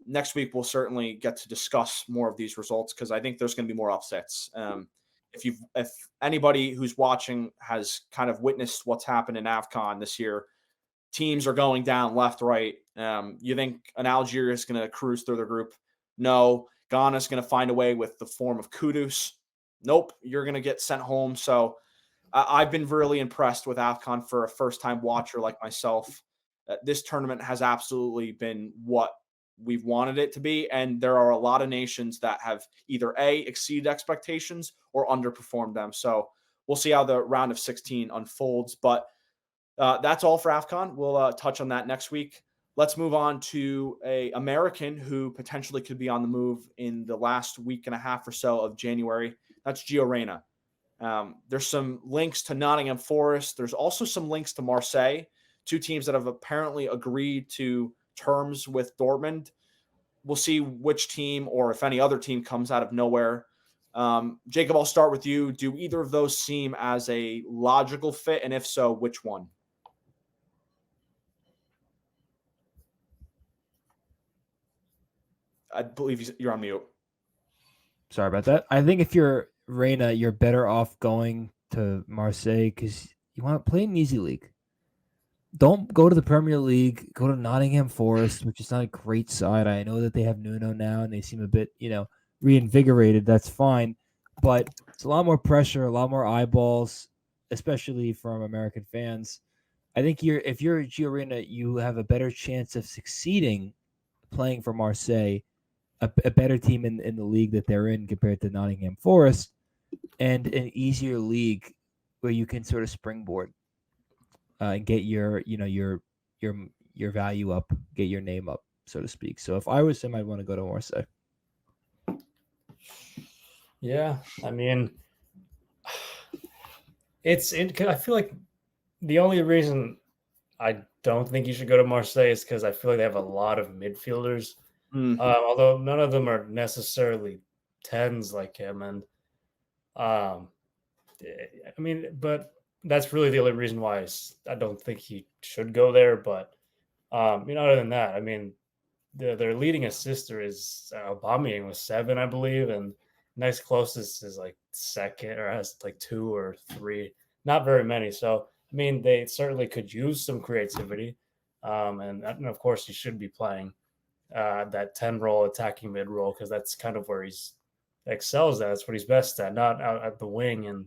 next week, we'll certainly get to discuss more of these results because I think there's going to be more upsets. If anybody who's watching has kind of witnessed what's happened in AFCON this year, teams are going down left, right. You think an Algeria is going to cruise through the group? No. Ghana's going to find a way with the form of Kudus. Nope. You're going to get sent home. So I've been really impressed with AFCON for a first-time watcher like myself. This tournament has absolutely been what we've wanted it to be, and there are a lot of nations that have either exceeded expectations or underperformed them. So we'll see how the round of 16 unfolds. But that's all for AFCON. We'll touch on that next week. Let's move on to an American who potentially could be on the move in the last week and a half or so of January. That's Gio Reyna. There's some links to Nottingham Forest. There's also some links to Marseille, two teams that have apparently agreed to terms with Dortmund. We'll see which team or if any other team comes out of nowhere. Jacob, I'll start with you. Do either of those seem as a logical fit? And if so, which one? I believe you're on mute. Sorry about that. I think if you're Reyna, you're better off going to Marseille because you want to play an easy league. Don't go to the Premier League. Go to Nottingham Forest, which is not a great side. I know that they have Nuno now and they seem a bit, reinvigorated. That's fine. But it's a lot more pressure, a lot more eyeballs, especially from American fans. I think if you're Gio Reyna, you have a better chance of succeeding playing for Marseille, a better team in the league that they're in compared to Nottingham Forest, and an easier league where you can sort of springboard and get your value up, get your name up, so to speak. So if I was him, I'd want to go to Marseille. Yeah, I mean, I feel like the only reason I don't think you should go to Marseille is because I feel like they have a lot of midfielders. Although none of them are necessarily 10s like him. And but that's really the only reason why I don't think he should go there. But, other than that, I mean, their leading assister is Aubameyang with 7, I believe. And next closest is like second or has like 2 or 3, not very many. So, I mean, they certainly could use some creativity. And of course, he should be playing that 10 role, attacking mid role, because that's kind of where he's excels at. That's what he's best at, not out at the wing. And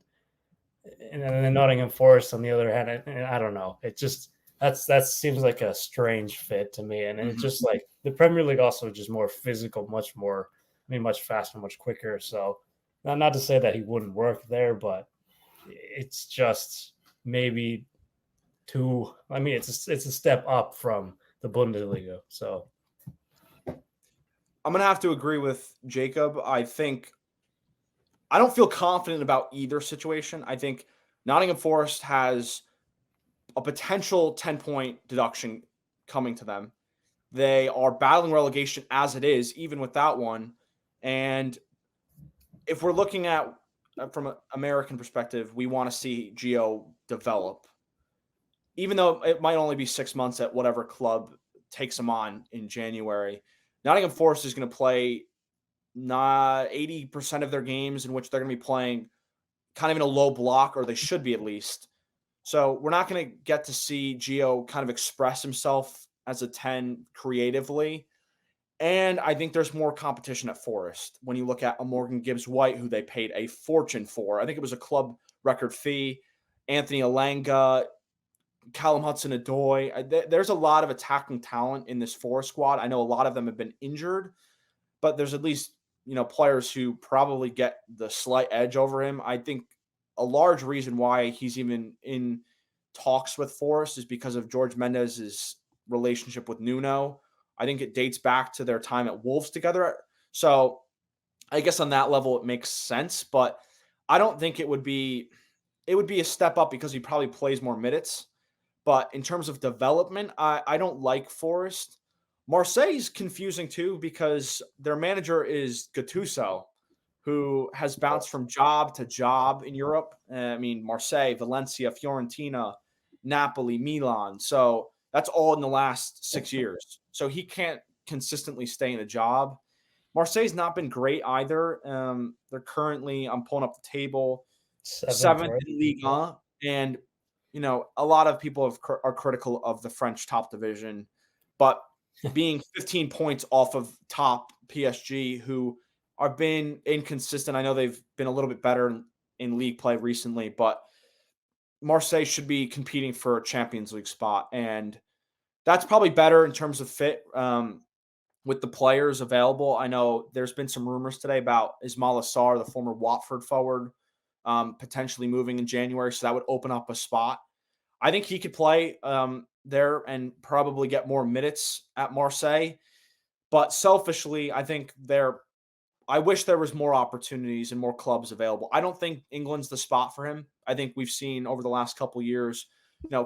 then Nottingham Forest, on the other hand, I don't know. It just that seems like a strange fit to me. And it's just like the Premier League also just more physical, much faster, much quicker. So not to say that he wouldn't work there, but it's just maybe it's a step up from the Bundesliga. So I'm going to have to agree with Jacob. I don't feel confident about either situation. I think Nottingham Forest has a potential 10-point deduction coming to them. They are battling relegation as it is, even without one. And if we're looking at from an American perspective, we want to see Gio develop. Even though it might only be 6 months at whatever club takes him on in January, Nottingham Forest is going to play not 80% of their games in which they're going to be playing kind of in a low block, or they should be at least. So we're not going to get to see Gio kind of express himself as a 10 creatively. And I think there's more competition at Forest. When you look at a Morgan Gibbs-White, who they paid a fortune for, I think it was a club record fee, Anthony Alanga, Callum Hudson-Odoi. There's a lot of attacking talent in this Forest squad. I know a lot of them have been injured, but there's at least, players who probably get the slight edge over him. I think a large reason why he's even in talks with Forest is because of George Mendes's relationship with Nuno. I think it dates back to their time at Wolves together. So I guess on that level, it makes sense, but I don't think it would be a step up because he probably plays more minutes. But in terms of development, I don't like Forest. Marseille's confusing too because their manager is Gattuso, who has bounced from job to job in Europe. Marseille, Valencia, Fiorentina, Napoli, Milan. So that's all in the last 6 years. So he can't consistently stay in a job. Marseille's not been great either. They're currently, I'm pulling up the table, seventh in Liga. And, a lot of people are critical of the French top division. But being 15 points off of top PSG, who are been inconsistent. I know they've been a little bit better in league play recently, but Marseille should be competing for a Champions League spot. And that's probably better in terms of fit with the players available. I know there's been some rumors today about Ismail Assar, the former Watford forward, potentially moving in January. So that would open up a spot. I think he could play there and probably get more minutes at Marseille. But selfishly, I wish there was more opportunities and more clubs available. I don't think England's the spot for him. I think we've seen over the last couple of years,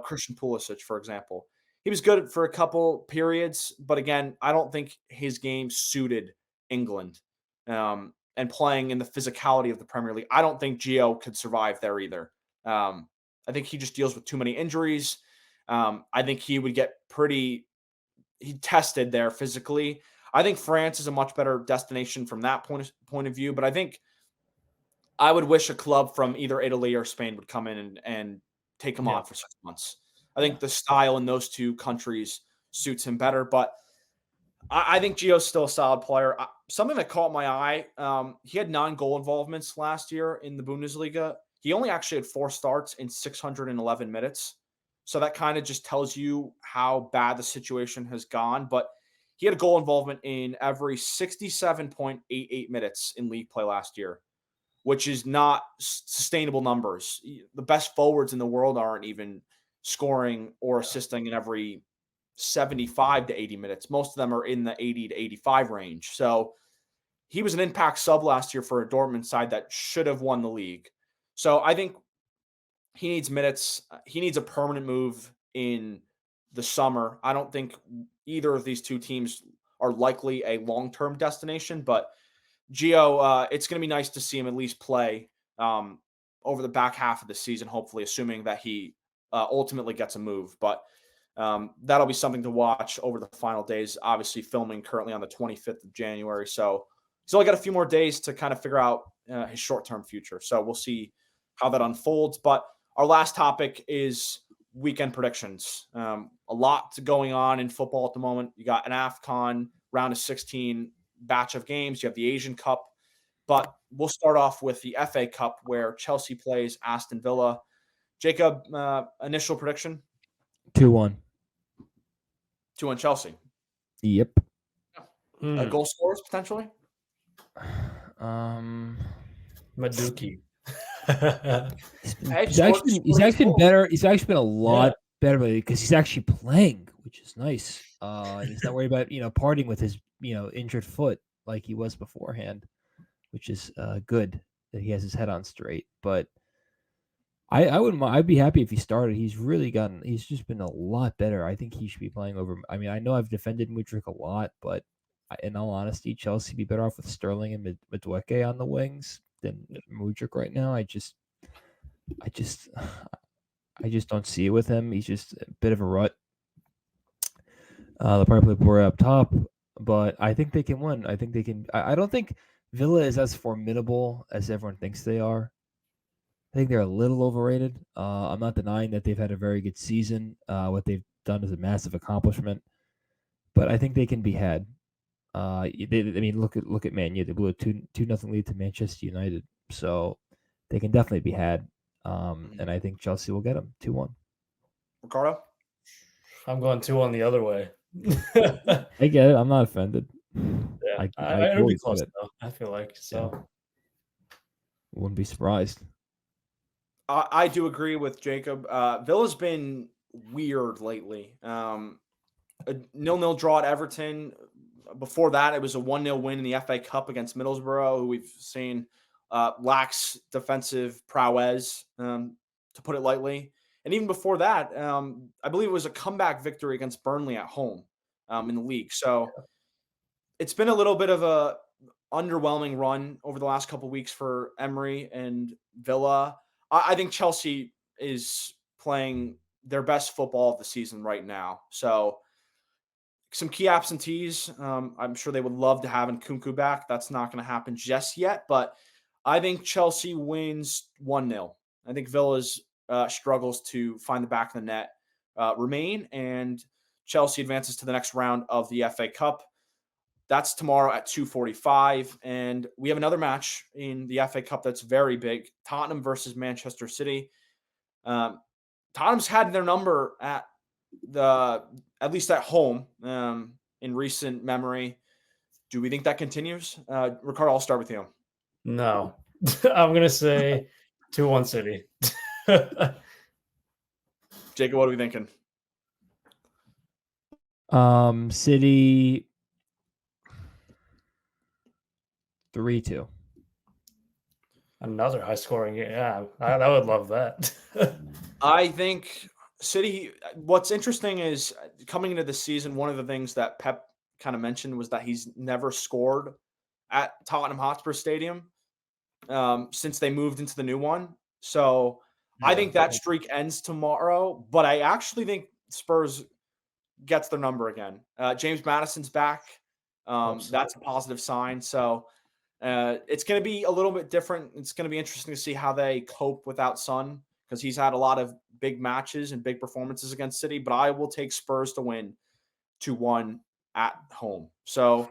Christian Pulisic, for example. He was good for a couple periods, but again, I don't think his game suited England and playing in the physicality of the Premier League. I don't think Gio could survive there either. I think he just deals with too many injuries. I think he would get he tested there physically. I think France is a much better destination from that point of view, but I think I would wish a club from either Italy or Spain would come in and take him on for 6 months. I think the style in those two countries suits him better, but I think Gio's still a solid player. Something that caught my eye, he had 9 goal involvements last year in the Bundesliga. He only actually had 4 starts in 611 minutes. So that kind of just tells you how bad the situation has gone. But he had a goal involvement in every 67.88 minutes in league play last year, which is not sustainable numbers. The best forwards in the world aren't even scoring or assisting in every 75 to 80 minutes. Most of them are in the 80 to 85 range. So he was an impact sub last year for a Dortmund side that should have won the league. So I think he needs minutes. He needs a permanent move in the summer. I don't think either of these two teams are likely a long-term destination, but Gio, it's going to be nice to see him at least play over the back half of the season, hopefully, assuming that he ultimately gets a move. But that'll be something to watch over the final days. Obviously, filming currently on the 25th of January. So he's only got a few more days to kind of figure out his short-term future. So we'll see how that unfolds. But our last topic is weekend predictions. A lot going on in football at the moment. You got an AFCON round of 16 batch of games. You have the Asian Cup. But we'll start off with the FA Cup where Chelsea plays Aston Villa. Jacob, initial prediction? 2-1. 2-1 Chelsea. Yep. Goal scorers potentially. Maduki. He's actually been better. He's actually been a lot better because he's actually playing, which is nice. And he's not worried about parting with his injured foot like he was beforehand, which is good that he has his head on straight. But I wouldn't. I'd be happy if he started. He's just been a lot better. I think he should be playing over. I mean, I know I've defended Mudryk a lot, but in all honesty, Chelsea would be better off with Sterling and Madueke on the wings than Mudryk right now. I just don't see it with him. He's just a bit of a rut. They'll probably play Bora up top, but I think they can win. I think they can. I don't think Villa is as formidable as everyone thinks they are. I think they're a little overrated. I'm not denying that they've had a very good season. What they've done is a massive accomplishment, but I think they can be had. Look at Man U. They blew a 2-0 lead to Manchester United, so they can definitely be had. And I think Chelsea will get them 2-1. Ricardo? I'm going 2-1 the other way. I get it. I'm not offended. Yeah, it'll be close though. I feel like so. Yeah. Wouldn't be surprised. I do agree with Jacob. Villa's been weird lately. A 0-0 draw at Everton. Before that, it was a 1-0 win in the FA Cup against Middlesbrough, who we've seen lacks defensive prowess, to put it lightly. And even before that, I believe it was a comeback victory against Burnley at home in the league. So it's been a little bit of a underwhelming run over the last couple of weeks for Emery and Villa. I think Chelsea is playing their best football of the season right now. So some key absentees. I'm sure they would love to have Nkunku back. That's not going to happen just yet, but I think Chelsea wins 1-0. I think Villa's struggles to find the back of the net remain, and Chelsea advances to the next round of the FA Cup. That's tomorrow at 2:45, and we have another match in the FA Cup that's very big, Tottenham versus Manchester City. Tottenham's had their number at least at home in recent memory. Do we think that continues? Ricardo, I'll start with you. No. I'm going to say 2-1 City. Jacob, what are we thinking? City 3-2. Another high scoring game. Yeah, I would love that. I think City, what's interesting is coming into the season, one of the things that Pep kind of mentioned was that he's never scored at Tottenham Hotspur Stadium since they moved into the new one. So I think that streak ends tomorrow, but I actually think Spurs gets their number again. James Maddison's back. That's a positive sign. So it's going to be a little bit different. It's going to be interesting to see how they cope without Son, because he's had a lot of big matches and big performances against City, but I will take Spurs to win 2-1 at home. So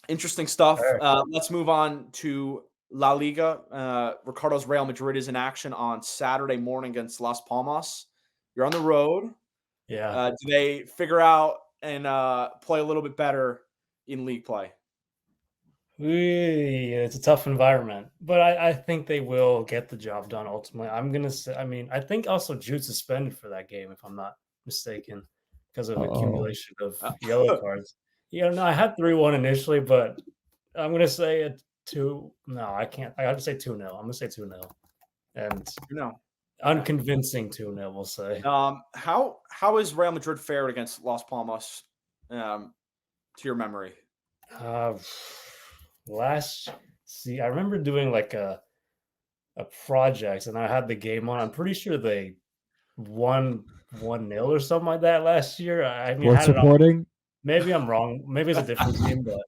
interesting stuff. Let's move on to La Liga. Ricardo's Real Madrid is in action on Saturday morning against Las Palmas. You're on the road. Yeah. Do they figure out and play a little bit better in league play? It's a tough environment, but I think they will get the job done ultimately. I'm going to say, I think also Jude suspended for that game, if I'm not mistaken, because of accumulation of yellow cards. No, I had 3-1 initially, but I'm going to say a 2. No, I can't. I have to say 2-0. I'm going to say 2-0. And unconvincing 2-0, we'll say. How is Real Madrid fared against Las Palmas, to your memory? I remember doing like a project, and I had the game on. I'm pretty sure they won 1-0 or something like that last year. I mean, Sports reporting? Maybe I'm wrong. Maybe it's a different team, but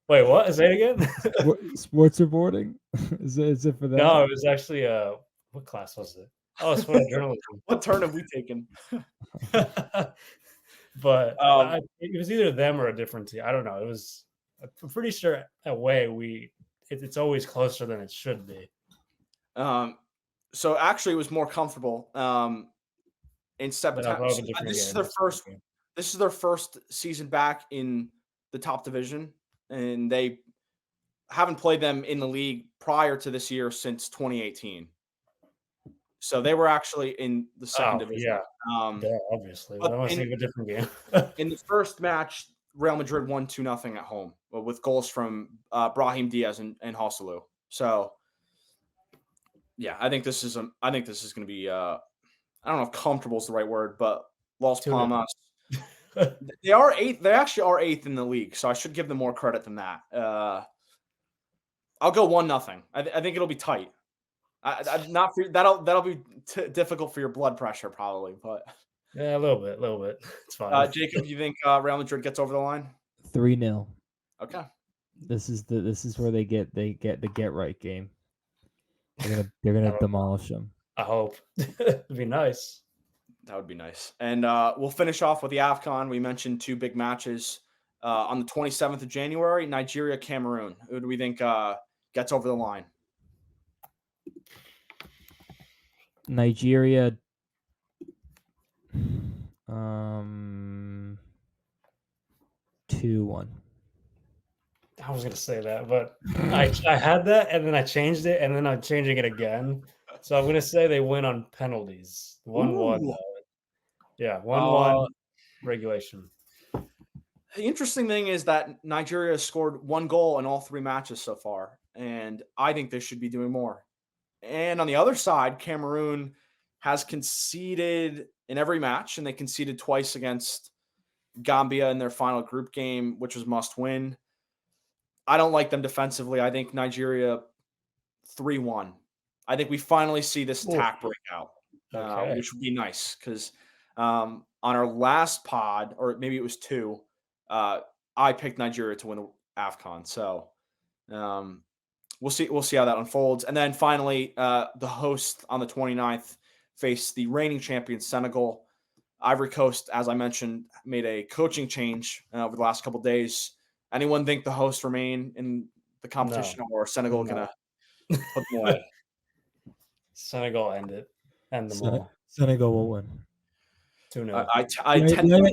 wait, what? Say it again. Sports reporting? Is it for that? No, it was actually what class was it? Oh, it's for journalism. What turn have we taken? But it was either them or a different team. I don't know. I'm pretty sure away it's always closer than it should be. So actually, it was more comfortable in September. This is their first. this is their first season back in the top division, and they haven't played them in the league prior to this year since 2018. So they were actually in the second division. Yeah, Um, obviously. but That must be a different game. in the first match, Real Madrid won 2-0 at home with goals from Brahim Diaz and Hosselu. So, yeah, I think this is going to be. I don't know if comfortable is the right word, but Las 2-0. Palmas. They are eighth. They actually are eighth in the league, so I should give them more credit than that. I'll go 1-0. I think it'll be tight. I'm not for, that'll be difficult for your blood pressure probably, but Yeah, a little bit. It's fine. Jacob, you think Real Madrid gets over the line? 3-0. Okay. This is where they get the get right game. They're gonna demolish them. I hope. It'd be nice. That would be nice. And we'll finish off with the AFCON. We mentioned 2 big matches on the 27th of January, Nigeria, Cameroon. Who do we think gets over the line? Nigeria. 2-1. I was gonna say that, but I had that, and then I changed it, and then I'm changing it again. So I'm gonna say they win on penalties. 1-1. Yeah, 1-1 regulation. The interesting thing is that Nigeria scored 1 goal in all 3 matches so far, and I think they should be doing more. And on the other side, Cameroon has conceded in every match, and they conceded twice against Gambia in their final group game, which was must win. I don't like them defensively. I think Nigeria 3-1. I think we finally see this attack break out, which would be nice because on our last pod, or maybe it was 2, I picked Nigeria to win the AFCON. So we'll see how that unfolds. And then finally, the host on the 29th faced the reigning champion Senegal. Ivory Coast, as I mentioned, made a coaching change over the last couple of days. Anyone think the hosts remain in the competition, or Senegal gonna put them away? Senegal end them all. Senegal will win. 2-0.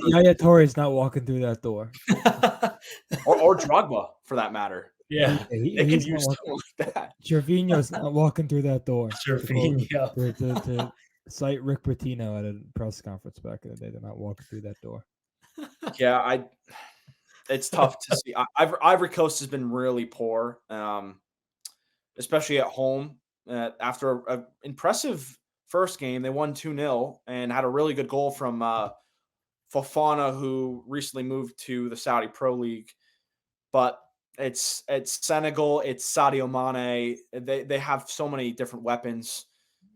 Yaya Toure is not walking through that door. or Drogba, for that matter. Yeah, they can use something like that. Gervinho's not walking through that door. Gervinho. To cite Rick Pitino at a press conference back in the day, they're not walking through that door. Yeah, it's tough to see. Ivory Coast has been really poor, especially at home. After an impressive first game, they won 2-0 and had a really good goal from Fofana, who recently moved to the Saudi Pro League. But it's Senegal, it's Sadio Mane. They have so many different weapons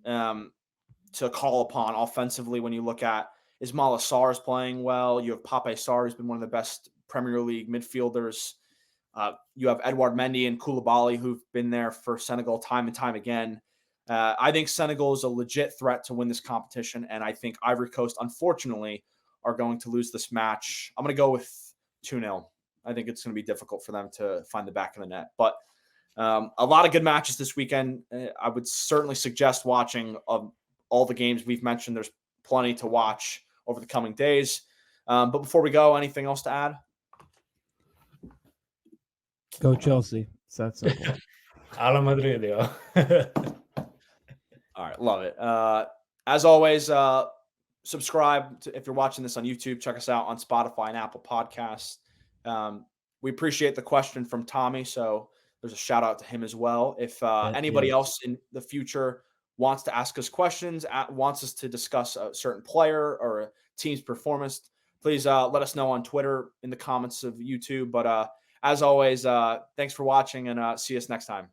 to call upon offensively. When you look at Ismaila Sarr is playing well, you have Pape Sarr, who's been one of the best Premier League midfielders. You have Edouard Mendy and Koulibaly, who've been there for Senegal time and time again. I think Senegal is a legit threat to win this competition, and I think Ivory Coast, unfortunately, are going to lose this match. I'm going to go with 2-0. I think it's going to be difficult for them to find the back of the net. But a lot of good matches this weekend. I would certainly suggest watching all the games we've mentioned. There's plenty to watch over the coming days. But before we go, anything else to add? Go Chelsea. It's that simple. Ala Madrid, yo. All right, love it. As always, subscribe if you're watching this on YouTube. Check us out on Spotify and Apple Podcasts. We appreciate the question from Tommy, so there's a shout out to him as well. If anybody else in the future wants to ask us questions, wants us to discuss a certain player or a team's performance, please let us know on Twitter in the comments of YouTube. But as always, thanks for watching, and see us next time.